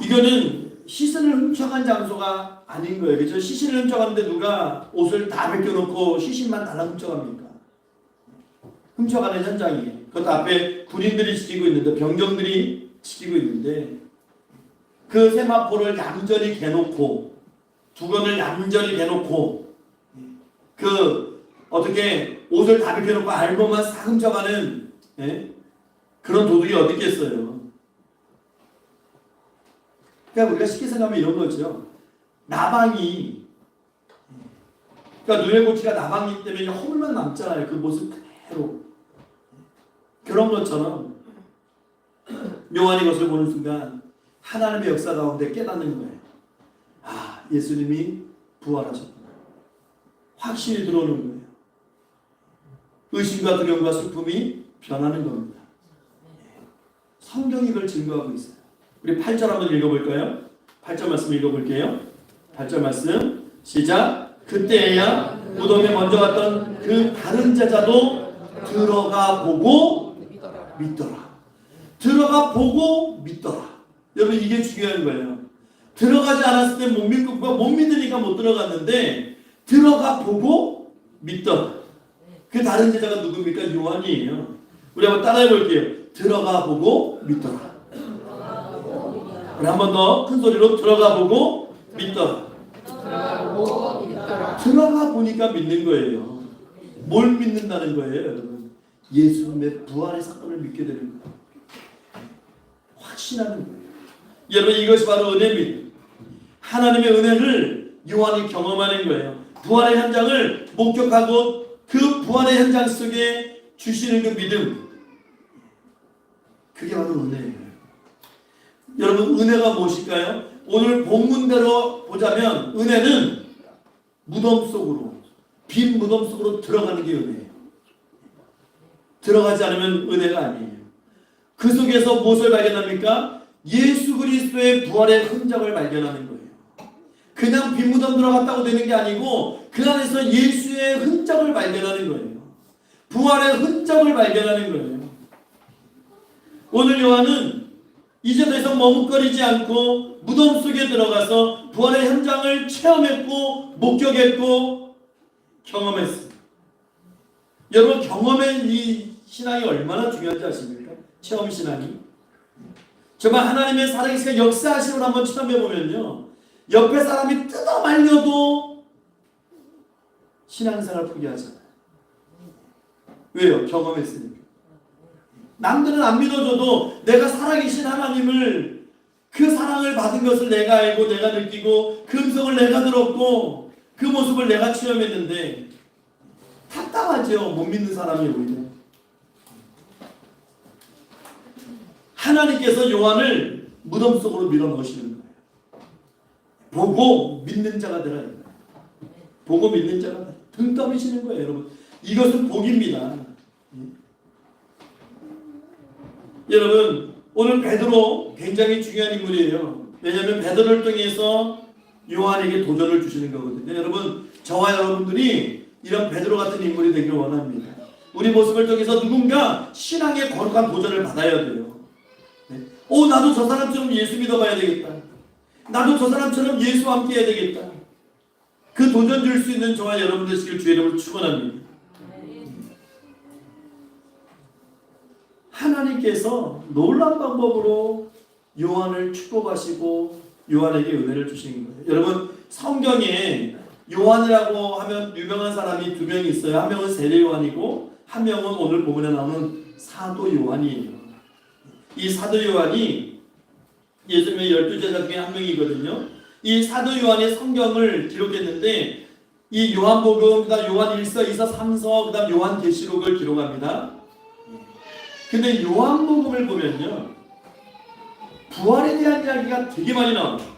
이거는 시신을 훔쳐간 장소가 아닌 거예요. 그렇죠? 시신을 훔쳐갔는데 누가 옷을 다 벗겨놓고 시신만 달라 훔쳐갑니까? 훔쳐가는 현장이에요. 그것도 앞에 군인들이 지키고 있는데, 병정들이 지키고 있는데, 그 세마포를 얌전히 개놓고, 두건을 얌전히 개놓고, 어떻게 옷을 다 벗겨놓고 알몸만 싹 훔쳐가는, 그런 도둑이 어디 있겠어요? 그러니까 우리가 쉽게 생각하면 이런 거죠. 나방이, 그러니까 누에고치가 나방이기 때문에 허물만 남잖아요. 그 모습 그대로. 그런 것처럼 요한이 것을 보는 순간 하나님의 역사 가운데 깨닫는 거예요. 아, 예수님이 부활하셨구나. 확신이 들어오는 거예요. 의심과 두려움과 슬픔이 변하는 겁니다. 성경이 그걸 증거하고 있어요. 우리 8절 한번 읽어볼까요? 8절 말씀 읽어볼게요. 8절 말씀 시작. 그때야 무덤에 먼저 갔던 그 다른 제자도 들어가 보고 믿더라. 들어가 보고 믿더라. 여러분 이게 중요한 거예요. 들어가지 않았을 때 못 믿고 못 믿으니까 못 들어갔는데 들어가 보고 믿더라. 그 다른 제자가 누굽니까? 요한이에요. 우리 한번 따라해 볼게요. 들어가 보고 믿더라. 우리 한 번 더 큰 소리로 들어가 보고 믿더라. 들어가 보니까 믿는 거예요. 뭘 믿는다는 거예요, 여러분? 예수님의 부활의 사건을 믿게 되는 거예요. 확신하는 거예요. 여러분 이것이 바로 은혜입니다. 하나님의 은혜를 요한이 경험하는 거예요. 부활의 현장을 목격하고 그 부활의 현장 속에 주시는 그 믿음, 그게 바로 은혜예요. 여러분 은혜가 무엇일까요? 오늘 본문대로 보자면 은혜는 무덤 속으로, 빈 무덤 속으로 들어가는 게 은혜예요. 들어가지 않으면 은혜가 아니에요. 그 속에서 무엇을 발견합니까? 예수 그리스도의 부활의 흔적을 발견하는 거예요. 그냥 빈 무덤 들어갔다고 되는 게 아니고 그 안에서 예수의 흔적을 발견하는 거예요. 부활의 흔적을 발견하는 거예요. 오늘 요한은 이제 더 이상 머뭇거리지 않고 무덤 속에 들어가서 부활의 현장을 체험했고 목격했고 경험했습니다. 여러분 경험의 이 신앙이 얼마나 중요한지 아십니까? 체험 신앙이. 정말 하나님의 살아계신 역사하심을 한번 체험해보면요, 옆에 사람이 뜯어 말려도 신앙생활 포기하잖아요. 왜요? 경험했으니까. 남들은 안 믿어줘도 내가 살아계신 하나님을, 그 사랑을 받은 것을 내가 알고 내가 느끼고 그 음성을 내가 들었고 그 모습을 내가 체험했는데 답답하죠. 못 믿는 사람이 오히려. 하나님께서 요한을 무덤 속으로 밀어 넣으시는 거예요. 보고 믿는 자가 되라. 보고 믿는 자가 되라. 등 떠미시는 거예요, 여러분. 이것은 복입니다. 여러분, 오늘 베드로 굉장히 중요한 인물이에요. 왜냐하면 베드로를 통해서 요한에게 도전을 주시는 거거든요. 여러분, 저와 여러분들이 이런 베드로 같은 인물이 되기를 원합니다. 우리 모습을 통해서 누군가 신앙의 거룩한 도전을 받아야 돼요. 나도 저 사람처럼 예수 믿어봐야 되겠다. 나도 저 사람처럼 예수와 함께 해야 되겠다. 그 도전 줄 수 있는 저와 여러분 되시길 주의 이름으로 축원합니다. 하나님께서 놀라운 방법으로 요한을 축복하시고 요한에게 은혜를 주신 거예요. 여러분, 성경에 요한이라고 하면 유명한 사람이 두 명이 있어요. 한 명은 세례 요한이고 한 명은 오늘 본문에 나오는 사도 요한이에요. 이 사도 요한이 예수님의 12제자 중에 한 명이거든요. 이 사도 요한이 성경을 기록했는데 이 요한복음, 그다음 요한 1서, 2서, 3서, 그다음 요한계시록을 기록합니다. 근데 요한복음을 보면요, 부활에 대한 이야기가 되게 많이 나옵니다.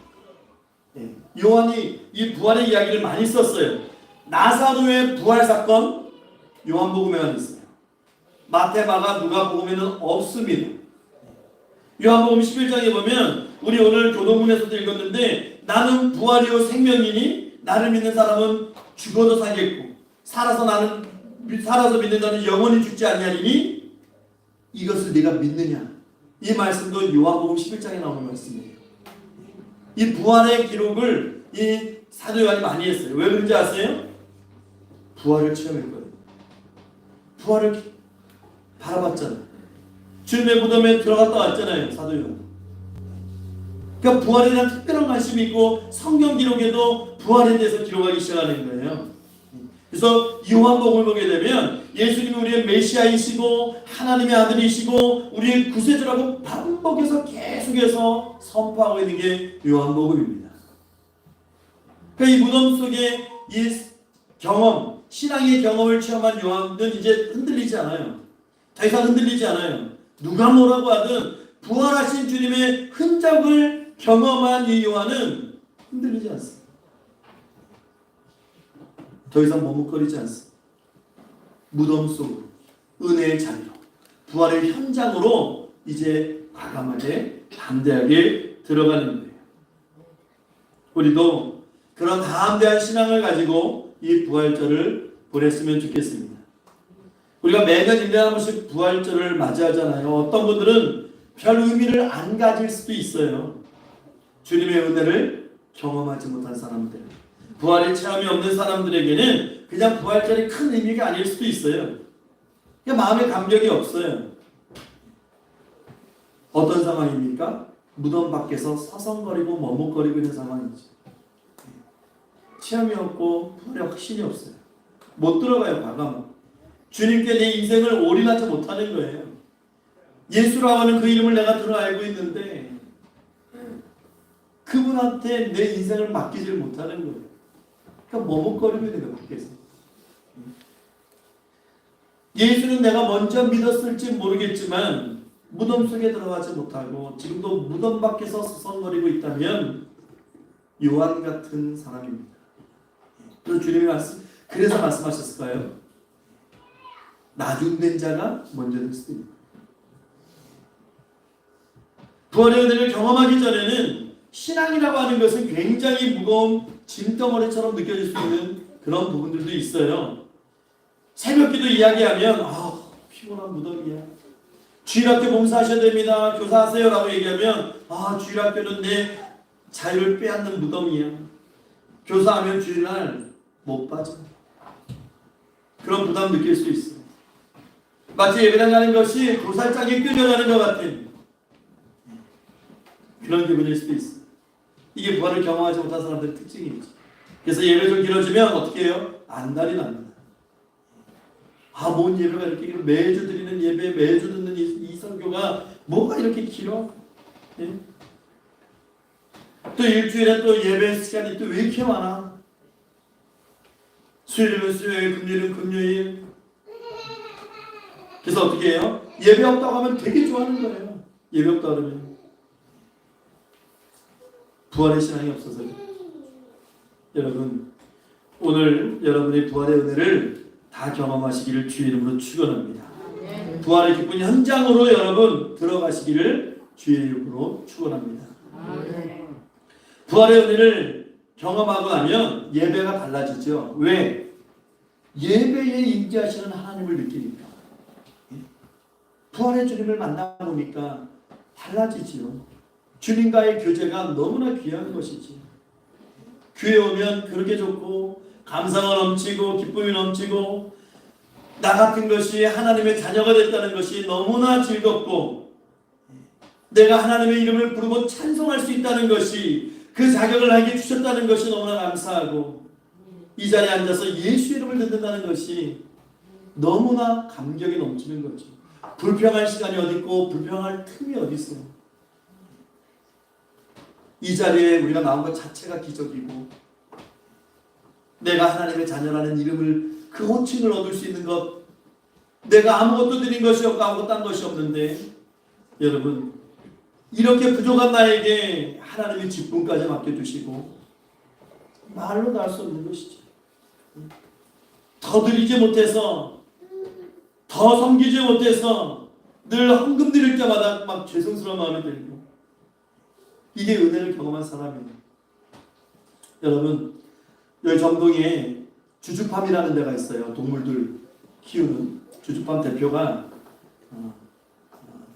요한이 이 부활의 이야기를 많이 썼어요. 나사로의 부활 사건 요한복음에만 있어요. 마태, 마가, 누가복음에는 없습니다. 요한복음 11장에 보면 우리 오늘 교동문에서도 읽었는데 나는 부활이요 생명이니 나를 믿는 사람은 죽어도 살겠고 살아서 믿는 자는 영원히 죽지 아니하리니 이것을 네가 믿느냐. 이 말씀도 요한복음 11장에 나오는 말씀이에요. 이 부활의 기록을 이 사도 요한이 많이 했어요. 왜 그런지 아세요? 부활을 체험했거든요. 부활을 바라봤잖아요. 주님의 무덤에 들어갔다 왔잖아요, 사도 요한. 그러니까 부활에 대한 특별한 관심이 있고 성경 기록에도 부활에 대해서 기록하기 시작하는 거예요. 그래서 요한복음을 보게 되면 예수님이 우리의 메시아이시고 하나님의 아들이시고 우리의 구세주라고 반복해서 계속해서 선포하고 있는 게 요한복음입니다. 그러니까 이 무덤 속에 이 경험, 신앙의 경험을 체험한 요한은 이제 흔들리지 않아요. 더 이상 흔들리지 않아요. 누가 뭐라고 하든 부활하신 주님의 흔적을 경험한 이 요한은 흔들리지 않습니다. 더 이상 머뭇거리지 않습니다. 무덤 속으로, 은혜의 자리로, 부활의 현장으로 이제 과감하게 담대하게 들어가는 거예요. 우리도 그런 담대한 신앙을 가지고 이 부활절을 보냈으면 좋겠습니다. 우리가 매년 1년에 한 번씩 부활절을 맞이하잖아요. 어떤 분들은 별 의미를 안 가질 수도 있어요. 주님의 은혜를 경험하지 못한 사람들, 부활의 체험이 없는 사람들에게는 그냥 부활절이 큰 의미가 아닐 수도 있어요. 그냥 마음의 감격이 없어요. 어떤 상황입니까? 무덤 밖에서 서성거리고 머뭇거리고 있는 상황이죠. 체험이 없고 부활의 확신이 없어요. 못 들어가요, 과감하고. 주님께 내 인생을 올인하지 못하는 거예요. 예수라고 하는 그 이름을 내가 들어 알고 있는데 그분한테 내 인생을 맡기지를 못하는 거예요. 그러니까 머뭇거리고 있는 거예요, 밖에서. 예수는 내가 먼저 믿었을지 모르겠지만 무덤 속에 들어가지 못하고 지금도 무덤 밖에서 서성거리고 있다면 요한 같은 사람입니다. 그래서 주님이 그래서 말씀하셨을까요? 나중된 자가 먼저 될 수도 있다. 부활의 은혜를 경험하기 전에는 신앙이라고 하는 것은 굉장히 무거운 짐덩어리처럼 느껴질 수 있는 그런 부분들도 있어요. 새벽기도 이야기하면 피곤한 무덤이야. 주일학교 봉사하셔야 됩니다. 교사하세요 라고 얘기하면 주일학교는 내 자유를 빼앗는 무덤이야. 교사하면 주일날 못 빠져. 그런 부담 느낄 수 있어요. 마치 예배당 가는 것이 도살장에 끌려가는 것 같은 그런 기분일 수도 있어요. 이게 부활을 경험하지 못한 사람들의 특징이죠. 그래서 예배 좀 길어지면 어떻게 해요? 안달이 납니다. 뭔 예배가 이렇게 길어? 매주 드리는 예배, 매주 듣는 이 설교가 뭐가 이렇게 길어? 예? 또 일주일에 또 예배 시간이 또 왜 이렇게 많아? 수요일은 수요일, 금요일은 금요일. 그래서 어떻게 해요? 예배 없다고 하면 되게 좋아하는 거예요. 예배 없다고 하면. 부활의 신앙이 없어서요. 여러분, 오늘 여러분의 부활의 은혜를 다 경험하시기를 주의 이름으로 축원합니다. 부활의 기쁜 현장으로 여러분 들어가시기를 주의 이름으로 축원합니다. 부활의 은혜를 경험하고 나면 예배가 달라지죠. 왜? 예배에 임재하시는 하나님을 느끼니까. 부활의 주님을 만나보니까 달라지지요. 주님과의 교제가 너무나 귀한 것이지. 교회 오면 그렇게 좋고 감사가 넘치고 기쁨이 넘치고 나 같은 것이 하나님의 자녀가 됐다는 것이 너무나 즐겁고 내가 하나님의 이름을 부르고 찬송할 수 있다는 것이 그 자격을 나에게 주셨다는 것이 너무나 감사하고 이 자리에 앉아서 예수 이름을 듣는다는 것이 너무나 감격이 넘치는 거죠. 불평할 시간이 어디 있고 불평할 틈이 어디 있어요. 이 자리에 우리가 나온 것 자체가 기적이고 내가 하나님의 자녀라는 이름을 그 호칭을 얻을 수 있는 것 내가 아무것도 드린 것이 없고 아무것도 딴 것이 없는데 여러분 이렇게 부족한 나에게 하나님의 직분까지 맡겨주시고 말로 다 할 수 없는 것이죠. 더 드리지 못해서 더 섬기지 못해서 늘 헌금 드릴 때마다 막 죄송스러운 마음이 들고 이게 은혜를 경험한 사람이에요. 여러분 여기 정동에 주주팜이라는 데가 있어요. 동물들 키우는 주주팜 대표가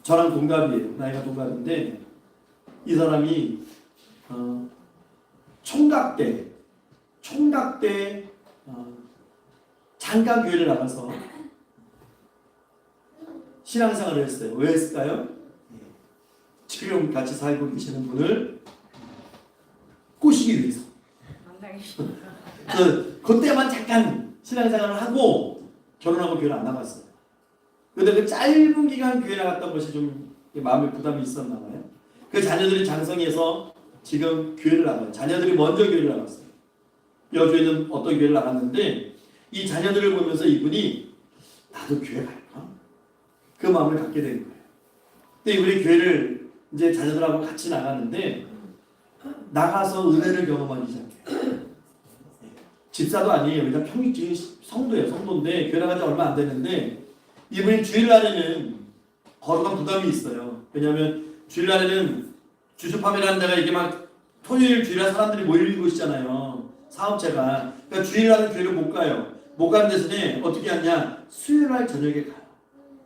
저랑 동갑이에요. 나이가 동갑인데 이 사람이 총각 때 잠깐 교회를 나가서 신앙생활을 했어요. 왜 했을까요? 지금 같이 살고 계시는 분을 꼬시기 위해서. 그때만 잠깐 신앙생활을 하고 결혼하고 교회를 안 나갔어요. 그런데 그 짧은 기간 교회 나갔던 것이 좀 마음에 부담이 있었나 봐요. 그 자녀들이 장성해서 지금 교회를 나가요. 자녀들이 먼저 교회를 나갔어요. 여주에는 어떤 교회를 나갔는데 이 자녀들을 보면서 이분이 나도 교회 갈까? 그 마음을 갖게 된 거예요. 근데 이분이 교회를 이제 자녀들하고 같이 나가는데 나가서 은혜를 경험하기 시작해요. 집사도 아니에요. 그냥 평일주의 성도예요. 성도인데 교회 나간 지 얼마 안 됐는데 이분이 주일날에는 거룩한 부담이 있어요. 왜냐하면 주일날에는 주주팜이라는 데가 이게 막 토요일 주일날 사람들이 모이는 곳이잖아요. 사업체가. 그러니까 주일날은 교회를 못 가요. 못 가는 대신에 어떻게 하냐? 수요일날 저녁에 가요.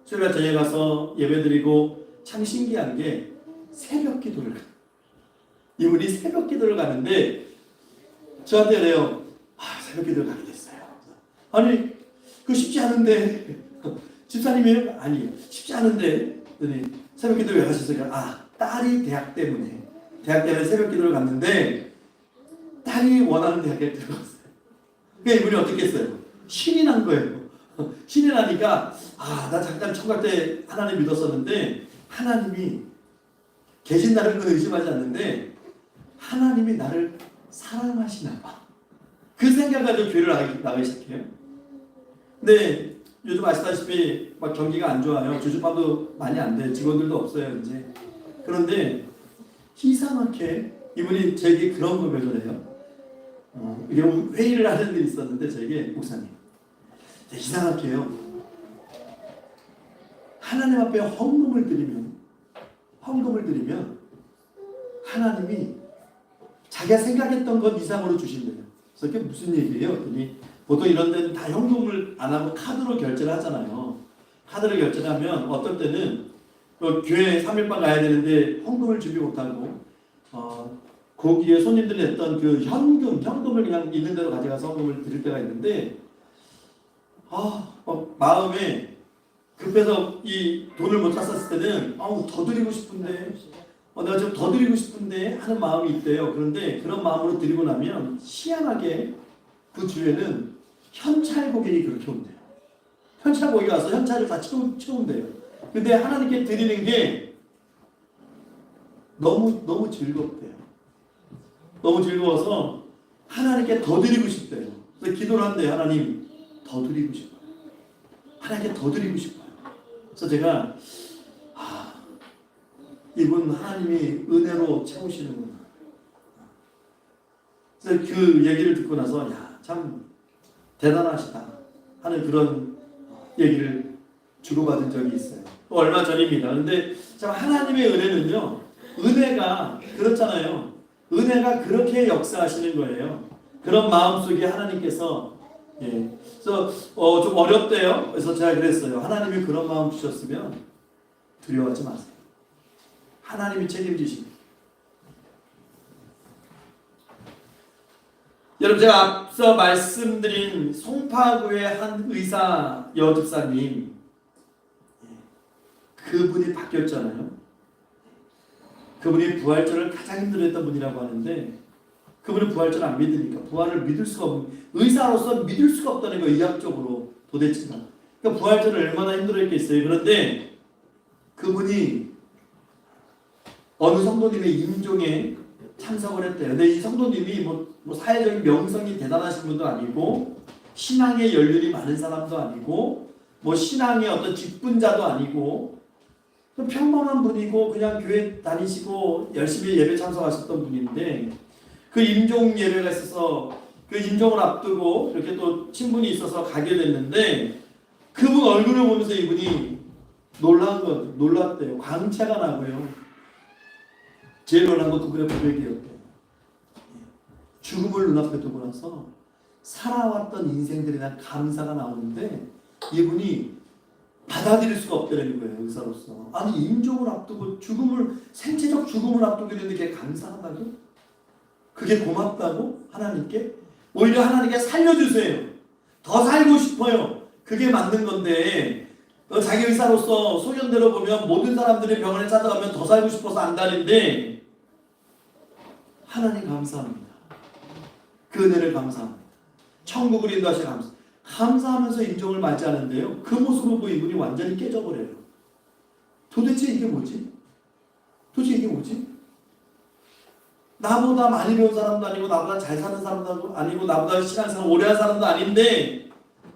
수요일날 저녁에 가서 예배드리고 참 신기한 게 새벽 기도를 가요. 이분이 새벽 기도를 가는데 저한테 그래요. 새벽 기도를 가게 됐어요. 아니 그거 쉽지 않은데 집사님이 아니에요. 쉽지 않은데 새벽 기도를 왜 가셨어요? 딸이 대학 때문에 새벽 기도를 갔는데 딸이 원하는 대학에 들어갔어요. 그러니까 이분이 어떻게 했어요? 신이 난 거예요. 신이 나니까 나 잠깐 총각 때 하나님 믿었었는데 하나님이 계신다는 건 의심하지 않는데 하나님이 나를 사랑하시나 봐. 그 생각 가지고 교회를 나가기 시작해요. 근데 요즘 아시다시피 막 경기가 안 좋아요. 주주파도 많이 안 돼. 직원들도 없어요 이제. 그런데 이상하게 이분이 제게 그런 고백을 해요. 이게 회의를 하는 일이 있었는데 저에게 목사님 이상하게요. 하나님 앞에 헌금을 드리면 하나님이 자기가 생각했던 것 이상으로 주신대요. 그래서 그게 무슨 얘기예요? 그랬더니 보통 이런 데는 다 현금을 안 하고 카드로 결제를 하잖아요. 카드로 결제를 하면 어떨 때는 교회 3일반 가야 되는데 헌금을 준비 못하고 거기에 손님들이 냈던 그 현금을 그냥 있는 대로 가져가서 헌금을 드릴 때가 있는데 마음에 급해서 이 돈을 못 탔었을 때는 더 드리고 싶은데 내가 좀 더 드리고 싶은데 하는 마음이 있대요. 그런데 그런 마음으로 드리고 나면 희한하게 그 주에는 현찰 고객이 그렇게 온대요. 현찰 고객이 와서 현찰을 다 채운대요. 근데 하나님께 드리는 게 너무 즐겁대요. 너무 즐거워서 하나님께 더 드리고 싶대요. 그래서 기도를 한대요. 하나님 더 드리고 싶어요. 하나님께 더 드리고 싶어요. 그래서 제가 이분 하나님이 은혜로 채우시는구나. 그래서 그 얘기를 듣고 나서 야, 참 대단하시다 하는 그런 얘기를 주고받은 적이 있어요. 얼마 전입니다. 그런데 참 하나님의 은혜는요, 은혜가 그렇잖아요. 은혜가 그렇게 역사하시는 거예요. 그런 마음속에 하나님께서 그래서 좀 어렵대요. 그래서 제가 그랬어요. 하나님이 그런 마음 주셨으면 두려워하지 마세요. 하나님이 책임지십니다. 여러분, 제가 앞서 말씀드린 송파구의 한 의사 여집사님, 그분이 바뀌었잖아요. 그분이 부활절을 가장 힘들어했던 분이라고 하는데, 그분은 부활절 안 믿으니까 부활을 믿을 수가 없는, 의사로서 믿을 수가 없다는 거예요. 의학적으로 도대체가. 그러니까 부활절을 얼마나 힘들어했겠어요. 그런데 그분이 어느 성도님의 임종에 참석을 했대요. 근데 이 성도님이 뭐 사회적인 명성이 대단하신 분도 아니고, 신앙의 연륜이 많은 사람도 아니고, 뭐 신앙의 어떤 직분자도 아니고, 평범한 분이고 그냥 교회 다니시고 열심히 예배 참석하셨던 분인데, 그 임종 예배가 있어서 그 임종을 앞두고 이렇게 또 친분이 있어서 가게 됐는데, 그분 얼굴을 보면서 이분이 놀랐대요. 광채가 나고요. 제일 놀란 건 그분의 고백이었대요. 죽음을 눈앞에 두고 나서 살아왔던 인생들에 대한 감사가 나오는데, 이분이 받아들일 수가 없다는 거예요. 의사로서. 아니, 임종을 앞두고 생체적 죽음을 앞두고 있는데 그게 감사하다고? 그게 고맙다고? 하나님께? 오히려 하나님께 살려주세요. 더 살고 싶어요. 그게 맞는 건데, 자기 의사로서 소견대로 보면 모든 사람들이 병원에 찾아가면 더 살고 싶어서 안다는데, 하나님 감사합니다. 그 은혜를 감사합니다. 천국을 인도하시 감사하면서 임종을 맞이하는데요, 그 모습을 보고 이분이 완전히 깨져버려요. 도대체 이게 뭐지? 나보다 많이 배운 사람도 아니고, 나보다 잘 사는 사람도 아니고, 나보다 신앙생활 오래 한 사람도 아닌데,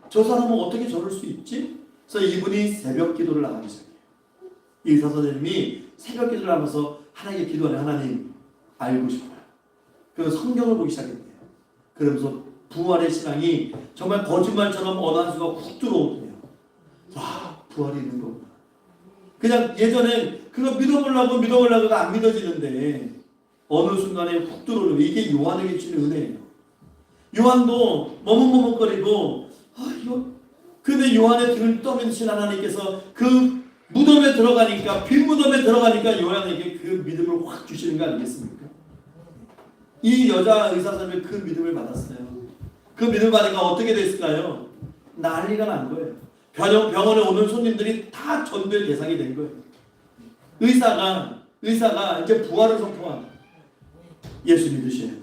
저 사람은 어떻게 저럴 수 있지? 그래서 이분이 새벽 기도를 나가기 시작해요. 이 의사 선생님이 새벽 기도를 하면서 하나님께 기도하는, 하나님 알고 싶어요. 그래서 성경을 보기 시작했대요. 그러면서 부활의 신앙이 정말 거짓말처럼 어느 한수가 훅 들어오더래요. 와, 부활이 있는 거구나. 그냥 예전엔 그거 믿어보려고 안 믿어지는데, 어느 순간에 훅 들어오는 거예요. 이게 요한에게 주는 은혜예요. 요한도 머뭇머뭇거리고, 근데 요한의 등을 떠미신 하나님께서 그 무덤에 들어가니까, 빈 무덤에 들어가니까 요한에게 그 믿음을 확 주시는 거 아니겠습니까? 이 여자 의사 선생님이 그 믿음을 받았어요. 그 믿음을 받으니까 어떻게 됐을까요? 난리가 난 거예요. 병원에 오는 손님들이 다 전도의 대상이 된 거예요. 의사가 이제 부활을 선포한, 예수 믿으셔야 돼요.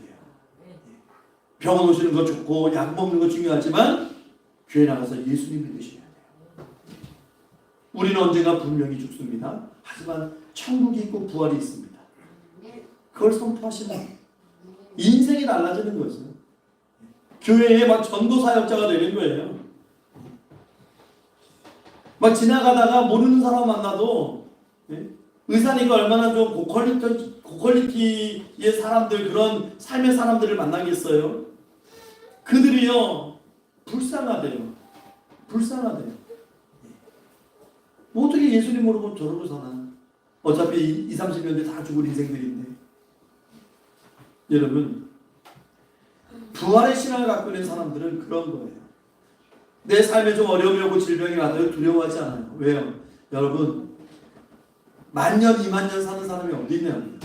병원 오시는 거 좋고 약 먹는 거 중요하지만 교회 나가서 예수님 믿으셔야 돼요. 우리는 언젠가 분명히 죽습니다. 하지만 천국이 있고 부활이 있습니다. 그걸 선포하시면 인생이 달라지는 거죠. 교회에 막 전도 사역자가 되는 거예요. 막 지나가다가 모르는 사람 만나도, 의사니까 얼마나 좀 고퀄리티의 사람들, 그런 삶의 사람들을 만나겠어요? 그들이요, 불쌍하대요. 뭐 어떻게 예수님 모르고 저러고 사나? 어차피 20-30년대 다 죽을 인생들인데. 여러분, 부활의 신앙을 갖고 있는 사람들은 그런 거예요. 내 삶에 좀 어려움이 오고 질병이 와도 두려워하지 않아요. 왜요? 여러분, 1000년, 20,000년 사는 사람이 어디 있냐고요.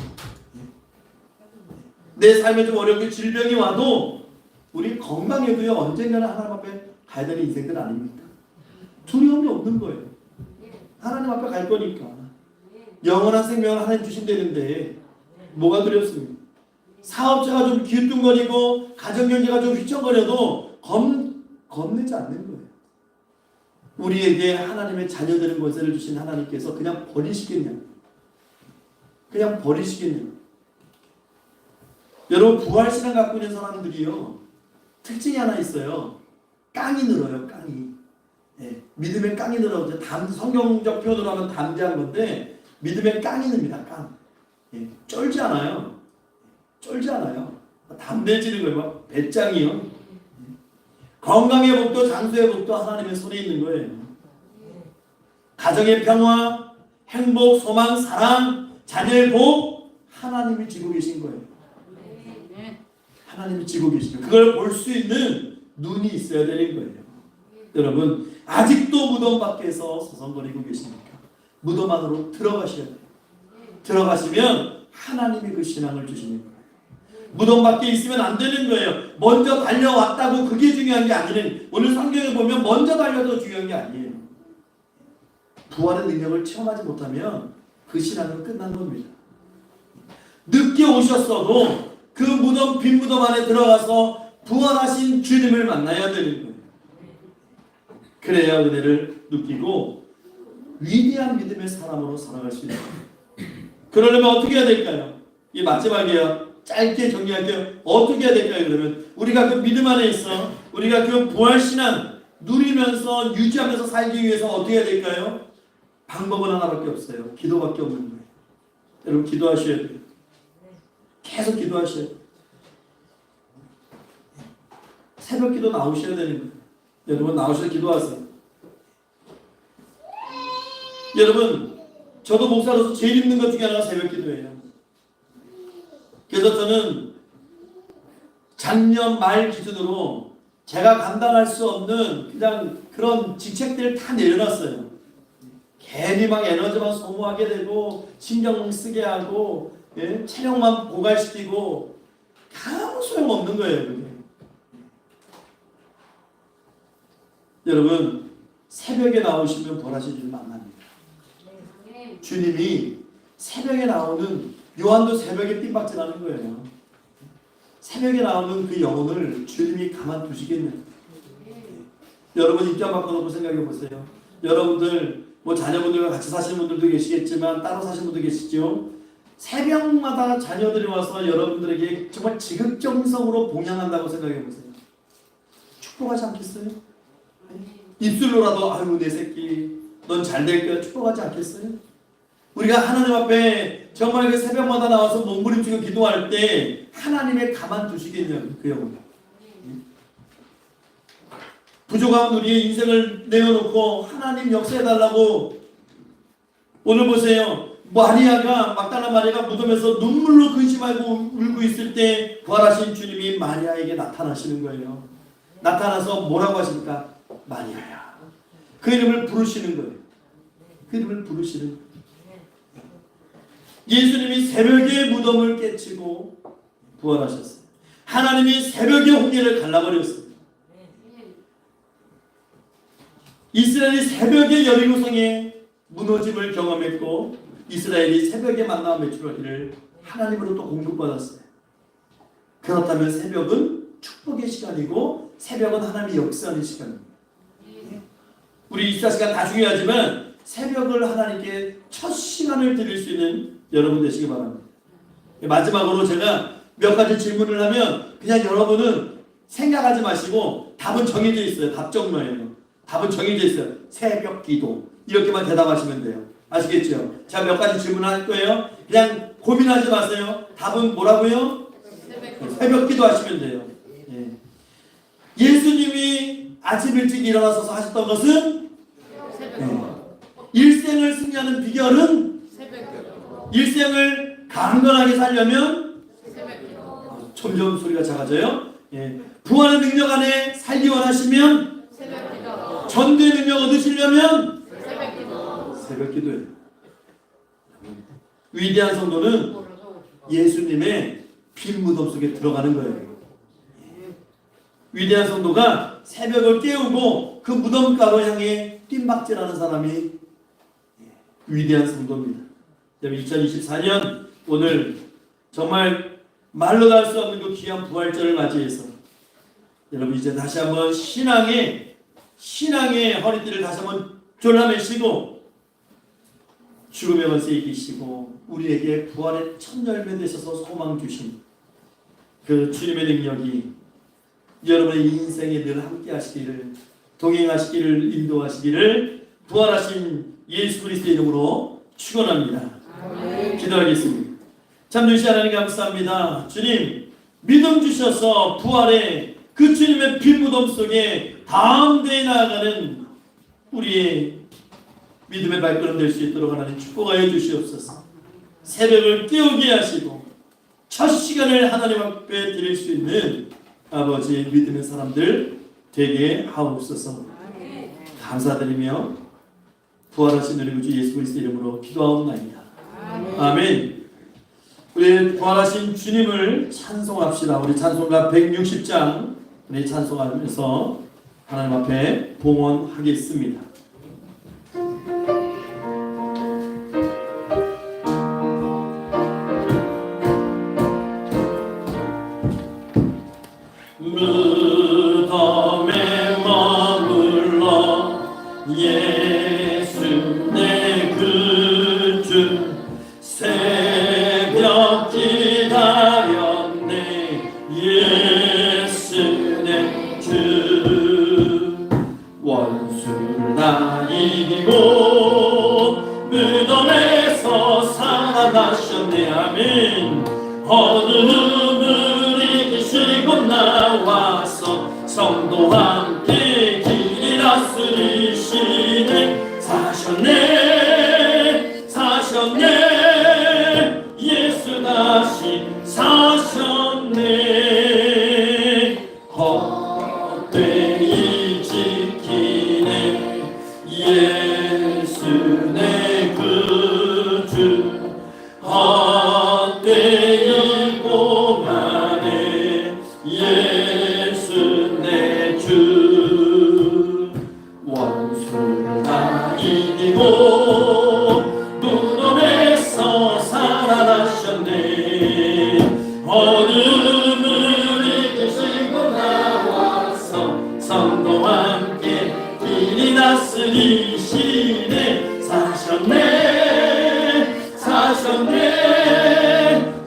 내 삶에 좀 어렵고 질병이 와도 우리 건강해도요, 언젠가는 하나님 앞에 가야 되는 인생들 아닙니까? 두려움이 없는 거예요. 하나님 앞에 갈 거니까. 영원한 생명을 하나님 주신다는데 뭐가 두렵습니까? 사업체가 좀 기웃뚱거리고 가정경제가 좀 휘청거려도 겁내지 않는 거예요. 우리에게 하나님의 자녀되는 권세를 주신 하나님께서 그냥 버리시겠냐? 여러분, 부활신앙 갖고 있는 사람들이요, 특징이 하나 있어요. 깡이 늘어요. 믿음의 깡이 늘어요. 성경적 표현으로 하면 담대한 건데, 믿음의 깡이 늡니다. 깡. 쫄지 않아요. 담대해지는 거예요. 막 배짱이요. 건강의 복도 장수의 복도 하나님의 손에 있는 거예요. 가정의 평화, 행복, 소망, 사랑, 자녀의 복 하나님이 지고 계신 거예요. 하나님이 지고 계시죠. 그걸 볼 수 있는 눈이 있어야 되는 거예요. 여러분 아직도 무덤 밖에서 서성거리고 계십니까? 무덤 안으로 들어가셔야 돼요. 들어가시면 하나님이 그 신앙을 주시는 거예요. 무덤 밖에 있으면 안 되는 거예요. 먼저 달려왔다고 그게 중요한 게 아니는, 오늘 성경에 보면 먼저 달려도 중요한 게 아니에요. 부활의 능력을 체험하지 못하면 그 신앙은 끝난 겁니다. 늦게 오셨어도 그 무덤, 빈 무덤 안에 들어가서 부활하신 주님을 만나야 되는 거예요. 그래야 은혜를 느끼고 위대한 믿음의 사람으로 살아갈 수 있어요. 그러려면 어떻게 해야 될까요? 이 마지막이에요. 짧게 정리할게요. 어떻게 해야 될까요? 그러면 우리가 그 믿음 안에 있어 우리가 그 부활신앙 누리면서 유지하면서 살기 위해서 어떻게 해야 될까요? 방법은 하나밖에 없어요. 기도밖에 없는 거예요. 여러분 기도하셔야 돼요. 계속 기도하셔야 돼요. 새벽 기도 나오셔야 되는 거예요. 여러분 나오셔서 기도하세요. 여러분 저도 목사로서 제일 힘든 것 중에 하나가 새벽 기도예요. 그래서 저는 작년 말 기준으로 제가 감당할 수 없는 그냥 그런 직책들을 다 내려놨어요. 괜히 막 에너지만 소모하게 되고 신경 쓰게 하고 체력만 고갈시키고 아무 소용없는 거예요. 그게. 여러분 새벽에 나오시면 부활하신 주님 만납니다. 주님이 새벽에 나오는, 요한도 새벽에 뜀박질하는 거예요. 새벽에 나오는 그 영혼을 주님이 가만두시겠느냐. 여러분 입장 바꿔놓고 생각해 보세요. 여러분들 뭐 자녀분들과 같이 사시는 분들도 계시겠지만 따로 사시는 분도 계시죠. 새벽마다 자녀들이 와서 여러분들에게 정말 지극정성으로 봉양한다고 생각해 보세요. 축복하지 않겠어요? 입술로라도 아유 내 새끼 넌 잘 될 거야 축복하지 않겠어요? 우리가 하나님 앞에 정말 그 새벽마다 나와서 몸부림치고 기도할 때 하나님의 가만두시겠냐고 그 영혼. 부족한 우리의 인생을 내어놓고 하나님 역사해달라고. 오늘 보세요. 마리아가 막달라 마리아가 무덤에서 눈물로 근심하고 울고 있을 때 부활하신 주님이 마리아에게 나타나시는 거예요. 나타나서 뭐라고 하십니까? 마리아야. 그 이름을 부르시는 거예요. 그 이름을 부르시는 거예요. 예수님이 새벽에 무덤을 깨치고 부활하셨어요. 하나님이 새벽에 홍해를 갈라버렸어요. 이스라엘이 새벽에 여리고성에 무너짐을 경험했고 이스라엘이 새벽에 만나 매출하기를 하나님으로부터 공급받았어요. 그렇다면 새벽은 축복의 시간이고 새벽은 하나님이 역사하는 시간입니다. 우리 24시간 다 중요하지만 새벽을 하나님께 첫 시간을 드릴 수 있는 여러분 되시기 바랍니다. 마지막으로 제가 몇 가지 질문을 하면 그냥 여러분은 생각하지 마시고 답은 정해져 있어요. 답정너예요. 답은 정해져 있어요. 새벽 기도 이렇게만 대답하시면 돼요. 아시겠죠? 제가 몇 가지 질문할 거예요. 그냥 고민하지 마세요. 답은 뭐라고요? 새벽 기도 하시면 돼요. 예수님이 아침 일찍 일어나서 하셨던 것은 일생을 승리하는 비결은 일생을 강건하게 살려면 점점 소리가 작아져요. 부활의 능력 안에 살기 원하시면 전도의 능력 얻으시려면 새벽 기도예요. 위대한 성도는 예수님의 빈 무덤 속에 들어가는 거예요. 위대한 성도가 새벽을 깨우고 그 무덤가로 향해 뜀박질하는 사람이 위대한 성도입니다. 2024년 오늘 정말 말로 다 할 수 없는 그 귀한 부활절을 맞이해서 여러분 이제 다시 한번 신앙의 허리띠를 다시 한번 졸라매시고 죽음의 권세 이기시고 우리에게 부활의 첫 열매 되셔서 소망 주신 그 주님의 능력이 여러분의 인생에 늘 함께 하시기를, 동행하시기를, 인도하시기를 부활하신 예수 그리스도의 이름으로 축원합니다. 기도하겠습니다. 참 주신 하나님 감사합니다. 주님, 믿음 주셔서 부활의 그 주님의 피 무덤 속에 다음 대에 나아가는 우리의 믿음의 발걸음 될 수 있도록 하나님 축복하여 주시옵소서. 새벽을 깨우게 하시고 첫 시간을 하나님 앞에 드릴 수 있는 아버지 믿음의 사람들 되게 하옵소서. 감사드리며 부활하신 우리 구주 예수 그리스도 이름으로 기도하옵나이다. 아멘. 우리 부활하신 주님을 찬송합시다. 우리 찬송가 160장 우리 찬송하면서 하나님 앞에 봉헌하겠습니다. 무덤에 머물러 예수 내 구주 새벽 기다렸네 예수 내 주 원수를 다 이기고 무덤에서 살아나셨네 아멘. 어둠을 이기시고 나와서 성도와 함께 길이 다스리시네. 사셨네 사셨네 예수 다시 사셨네. 헛되이 지키네 예수 내 구주 헛되이 고만해 예수 내 주 원수를 다 이기고 무덤에서 살아나셨네. 어둠을 이기시고 나와서 성도와 함께 길이 다스리시네. 사셨네 사셨네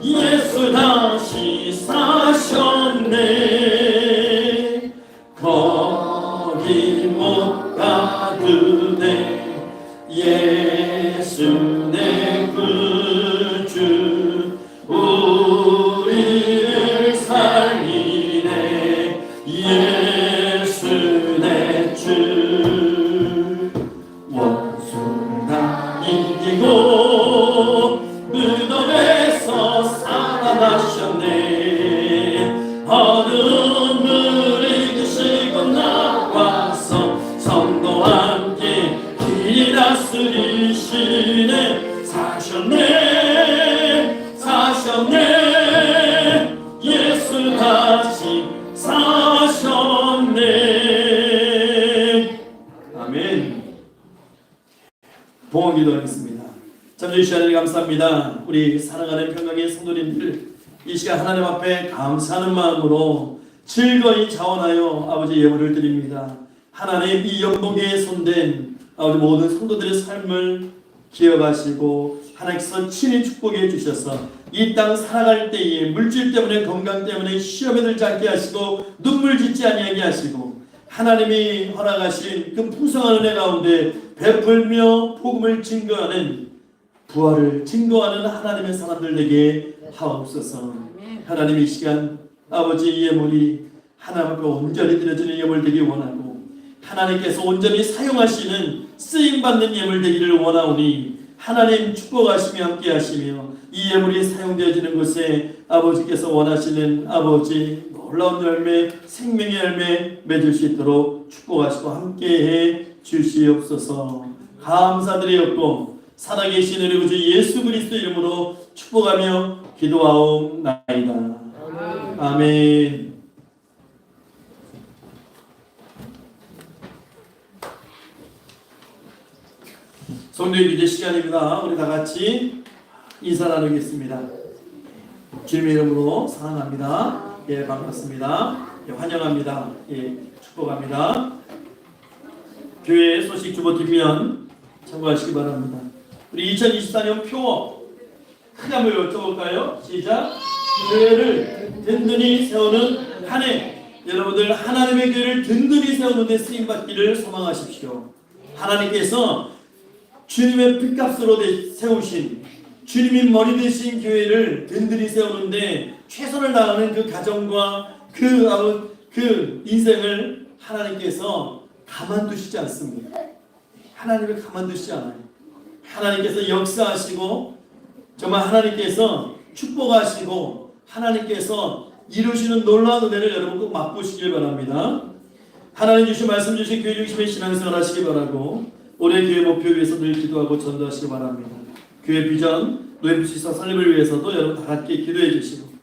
예수 다시 사셨네. 거기 못 가두네 예수 내 구주 우리를 살리네 예수 내 주 원수를 다 이기고 무덤에서 살아나셨네. 어둠을 이기시고 나와서 성도와 함께 길이 다스리시네. 사셨네 사셨네 예수 다시 사셨네. 아멘. 봉헌 기도하겠습니다. 잠시 시간을 감사합니다. 우리 사랑하는 평강의 성도님들 이 시간 하나님 앞에 감사하는 마음으로 즐거이 자원하여 아버지 예물을 드립니다. 하나님 이 연복에 손댄 아버지 모든 성도들의 삶을 기억하시고 하나님께서 친히 축복해 주셔서 이 땅 살아갈 때에 물질 때문에 건강 때문에 시험에 들지 않게 하시고 눈물 짓지 아니하게 하시고 하나님이 허락하신 그 풍성한 은혜 가운데 베풀며 복음을 증거하는 부활을 증거하는 하나님의 사람들 되게 하옵소서. 하나님 이 시간 아버지 예물이 하나님 앞에 온전히 드려지는 예물 되기 원하고 하나님께서 온전히 사용하시는 쓰임받는 예물 되기를 원하오니 하나님 축복하시며 함께 하시며 이 예물이 사용되어지는 곳에 아버지께서 원하시는 아버지 놀라운 열매 생명의 열매 맺을 수 있도록 축복하시고 함께해 주시옵소서. 감사드리옵고 살아계신 우리 구주 예수 그리스도 이름으로 축복하며 기도하옵나이다. 아멘. 성도의 이제 시간입니다. 우리 다 같이 인사 나누겠습니다. 주님의 이름으로 사랑합니다. 예, 반갑습니다. 예, 환영합니다. 예, 축복합니다. 교회 소식 주보 뒷면 참고하시기 바랍니다. 우리 2024년 표어 크게 한번 여쭤볼까요? 시작. 교회를 든든히 세우는 한 해. 여러분들 하나님의 교회를 든든히 세우는 데 쓰임받기를 소망하십시오. 하나님께서 주님의 핏값으로 세우신 주님이 머리 대신 교회를 든든히 세우는데 최선을 다하는 그 가정과 그 인생을 하나님께서 가만두시지 않습니다. 하나님을 가만두시지 않아요. 하나님께서 역사하시고 정말 하나님께서 축복하시고 하나님께서 이루시는 놀라운 은혜를 여러분 꼭 맛보시길 바랍니다. 하나님 주신 말씀 주신 교회 중심의 신앙생활 하시기 바라고 올해 교회 목표 위해서 늘 기도하고 전도하시기 바랍니다. 교회 비전 노예부시사 설립을 위해서도 여러분 다 함께 기도해 주시고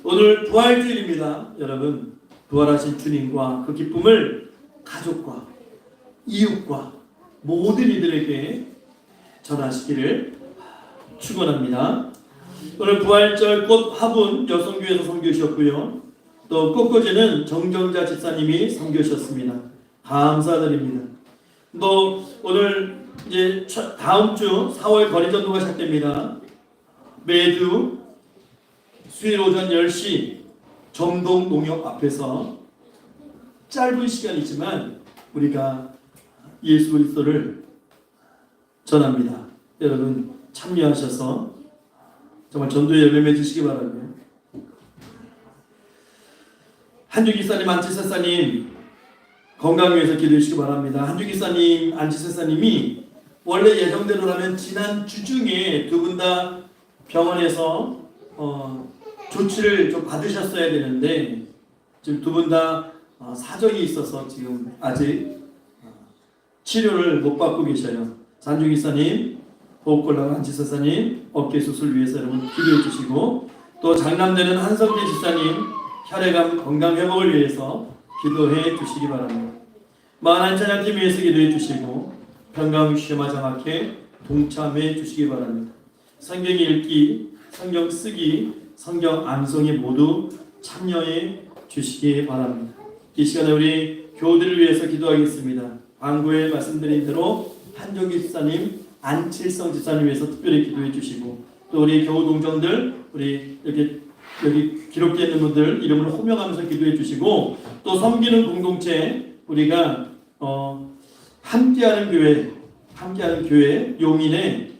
오늘 부활주일입니다. 여러분 부활하신 주님과 그 기쁨을 가족과 이웃과 모든 이들에게 전하시기를 축원합니다. 오늘 부활절 꽃 화분 여성교회에서 선교하셨고요. 또 꽃꽂이는 정정자 집사님이 선교하셨습니다. 감사드립니다. 또 오늘 이제 다음 주 4월 거리 전도가 시작됩니다. 매주 수요일 오전 10시 점동 농협 앞에서 짧은 시간이지만 우리가 예수 그리스도를 전합니다. 여러분 참여하셔서 정말 전도에 열매 맺으시기 바라고요. 한주기사님, 안치사사님 건강 위해서 기도해 주시기 바랍니다. 한주기사님, 안치사사님이 원래 예정대로라면 지난 주 중에 두 분 다 병원에서 조치를 좀 받으셨어야 되는데 지금 두 분 다 사정이 있어서 지금 아직 치료를 못 받고 계셔요. 한주기사님, 호흡곤란 안치사사님 어깨 수술 위해서 여러분 기도해 주시고 또 장남되는 한성재 집사님 혈액암 건강 회복을 위해서 기도해 주시기 바랍니다. 만한 찬양팀 위해서 기도해 주시고 평강 시험화 장학회 동참해 주시기 바랍니다. 성경 읽기, 성경 쓰기, 성경 암송이 모두 참여해 주시기 바랍니다. 이 시간에 우리 교우들을 위해서 기도하겠습니다. 광고에 말씀드린 대로 한종기 집사님, 안칠성 집사님 위해서 특별히 기도해 주시고 또 우리 교우 동정들 우리 이렇게 여기 기록되어 있는 분들 이름을 호명하면서 기도해 주시고 또 섬기는 공동체 우리가 함께하는 교회 용인의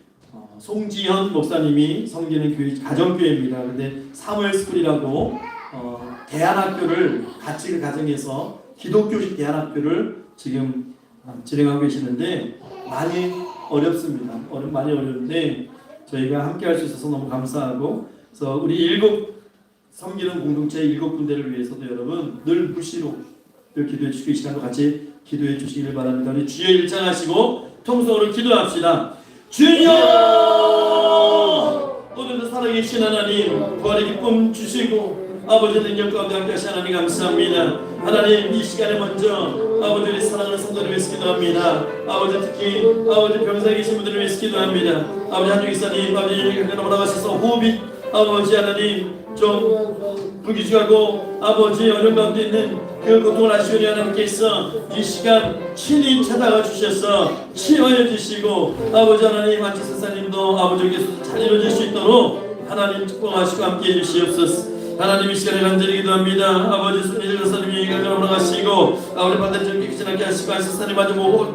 송지현 목사님이 섬기는 교회 가정교회입니다. 그런데 사무엘 스쿨이라고 대안학교를 같이 그 가정에서 기독교식 대안학교를 지금 진행하고 계시는데 많이 어렵습니다. 많이 어려운데 저희가 함께할 수 있어서 너무 감사하고 그래서 우리 섬기는 공동체 7군데를 위해서도 여러분 늘 무시로 기도해 주시고 이 시간도 같이 기도해 주시기를 바랍니다. 우리 주여 일장하시고 통성으로 기도합시다. 주여 오늘도 살아계신 하나님 부활의 기쁨 주시고 아버지 능력 가운데 함께 하신 하나님 감사합니다. 하나님 이 시간에 먼저 아버지 우리 사랑하는 성도를 위해서 기도합니다. 아버지 특히 아버지 병상에 계신 분들을 위해서 기도합니다. 아버지 한주기사님 아버지 강건하고 나가셔서 호흡이 아버지 하나님 좀 부기주하고 아버지 어려운 가운데 있는 그 고통을 아시오니 하나님께서 이 시간 친히 찾아가 주셔서 치유하여 주시고 아버지 하나님 안치사사님도 아버지께서 잘 이루어질 수 있도록 하나님 축복하시고 함께해 주시옵소서. 하나님 이 시간에 간절히 기도합니다. 아버지 손희재 교사님이 강건하고 나가시고 아버지 반대쪽 깨끗이 나게 하시고 안치사사님 아주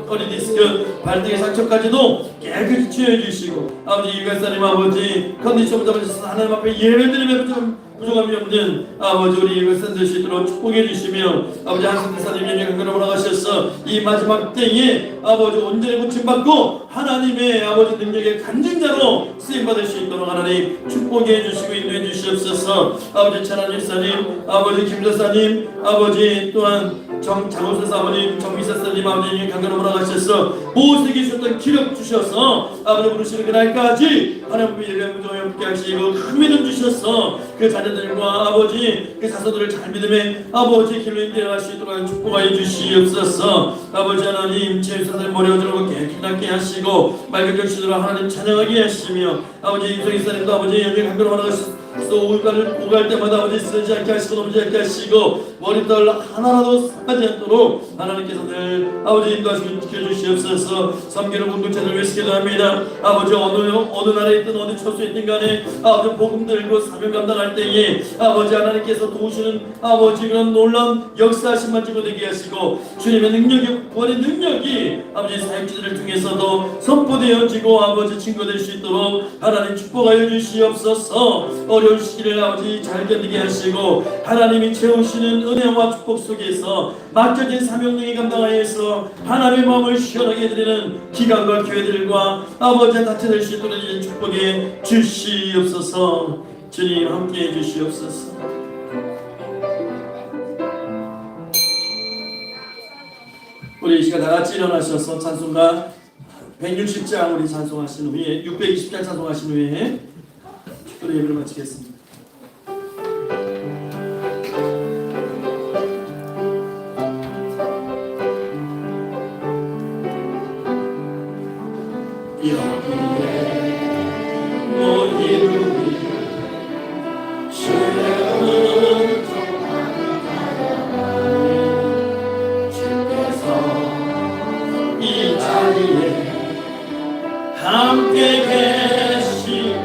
허리 디스크 발등의 상처까지도 깨끗이 치유해 주시고 아버지 유가사님 아버지 컨디션 잡으셔서 하나님 앞에 예배드리며 좀 부족함이 없는 아버지 우리 이것을 될 수 있도록 축복해 주시며 아버지 한성대사님이 강건하고 나가셔서 이 마지막 때에 아버지 온전히 고침받고 하나님의 아버지 능력의 간증자로 쓰임받을 수 있도록 하나님 축복해 주시고 인도해 주시옵소서. 아버지 천안 집사님 아버지 김도사님 아버지 또한 장호선 사모님 정미사사님 아버지 강건하고 나가셔서 모세에게 주셨던 기력 주셔서 아버지 부르시는 그날까지 하나님 예배 무정에 함께 하시고 큰 믿음 주셔서 그 자녀들과 아버지 그 자손들을 잘 믿음에 아버지 길로 인도할 수 있도록 축복하여 주시옵소서. 아버지 하나님 제사들 머리 어지르고 깨끗하게 하시고 맑은 정신으로 하나님 찬양하게 하시며 아버지 임성희사님도 아버지 여기 강건하고 나가셔서 오갈 때마다 아버지 쓰지 않게 하시고 넘지 않게 하시고 머리털 하나라도 상하지 않도록 하나님께서 늘 아버지 인도하시고 지켜주시옵소서. 섬기는 공동체를 위해서 기도합니다. 아버지 어느 나라에 있든 어느 처소에 있든 간에 아버지 복음 들고 사명 감당할 일어날 때에 아버지 하나님께서 도우시는 아버지 그런 놀라운 역사하심만 찍어내게 하시고 주님의 능력이 구원의 능력이 아버지 사역자들을 통해서도 선포되어지고 아버지 증거될 수 있도록 하나님 축복하여 주시옵소서. 어려운 시기를 아버지 잘 견디게 하시고 하나님이 채우시는 은혜와 축복 속에서 맡겨진 사명능이 감당하여서 하나님의 마음을 시원하게 해드리는 기관과 교회들과 아버지와 같이 될 수 있도록 이제 축복해 주시옵소서. 주님 함께해 주시옵소서. 우리 이 시간 다 같이 일어나셔서 찬송가 160장 우리 찬송하신 후에 620장 찬송하신 후에 축도 예배를 마치겠습니다. 함께 계신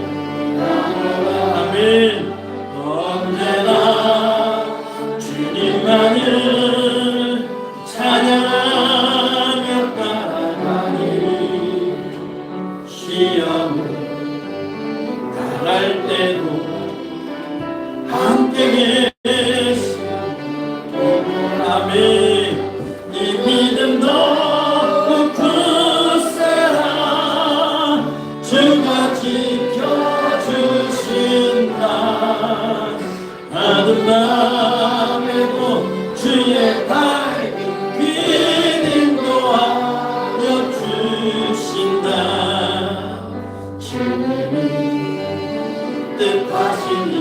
아멘. 언제나 주님만을 찬양하며 따라가니 시험을 당할 때도 함께 계신 아멘. 이 믿음 더욱 굳세라. 주가 지켜주신다. 어두운 밤에도 주의 밝은 빛 인도하여 주신다. 주님이 뜻하시니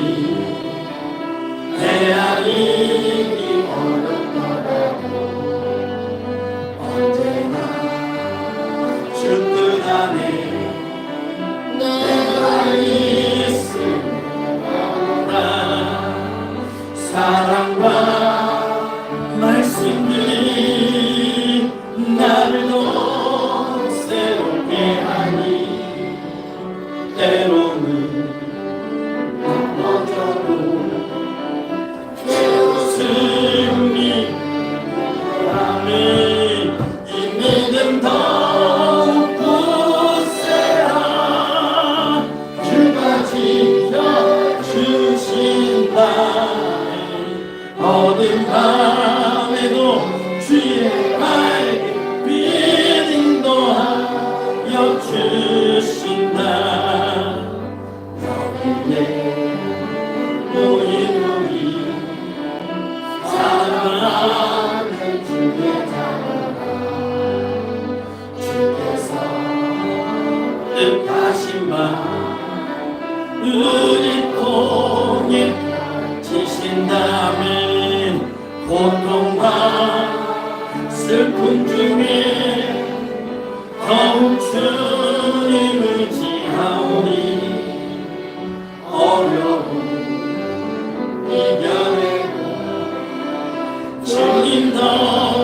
헤아리기 어렵더라도 언제나 주 뜻 안에 내가 있으리라. 사랑과 말씀들이 나를 더 새롭게 하니 때로는 넘어져도 내 웃음이 아멘. 이 믿음 더욱 굳세라. 주가 지켜주신다. 어두운 밤에도 주의 밝은 빛 인도하여 주신다. 여기에 모인 우리 사랑하는 주의 자녀가 주께서 뜻하신 바 우리 통해 지신다면 고통과 슬픔 중에 더욱 주님을 의지하오니 어려움 이겨내고 주님 더욱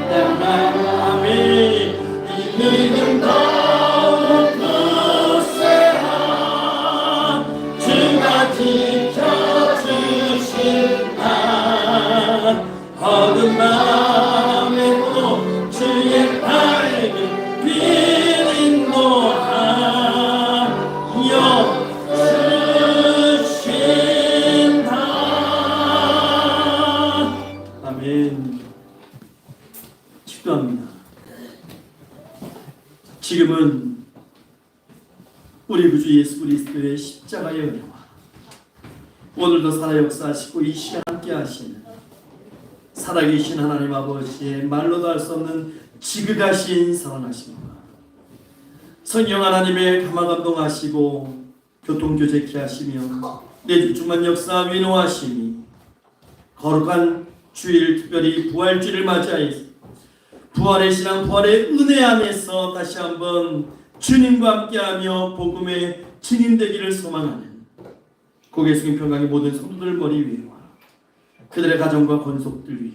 찬양하며 이 믿음 더욱 굳세라. 주가 지켜주신다. 어두운 밤에도 주의 밝은 빛 인도하여 주신다. 아멘. 축도합니다. 지금은 우리 구주 예수 그리스도의 십자가의 은혜와 오늘도 살아 역사하시고 이 시간 함께 하시는 살아계신 하나님 아버지의 말로도 할 수 없는 지극하신 선하심과 성령 하나님의 감화감동하시고 교통교제케 하시며 내 집중만 역사 위로하시니 거룩한 주일 특별히 부활주일을 맞이하여 부활의 신앙 부활의 은혜 안에서 다시 한번 주님과 함께하며 복음의 증인되기를 소망하는 고개 숙인 평강의 모든 성도들 머리 위에와 그들의 가정과 권속들 위해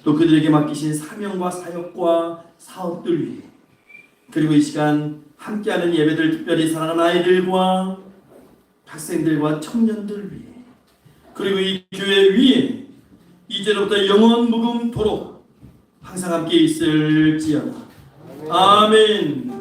또 그들에게 맡기신 사명과 사역과 사업들 위해 그리고 이 시간 함께하는 예배들 특별히 사랑하는 아이들과 학생들과 청년들 위해 그리고 이 교회 위에 이제로부터 영원 무궁토록 항상 함께 있을지어다. 아멘.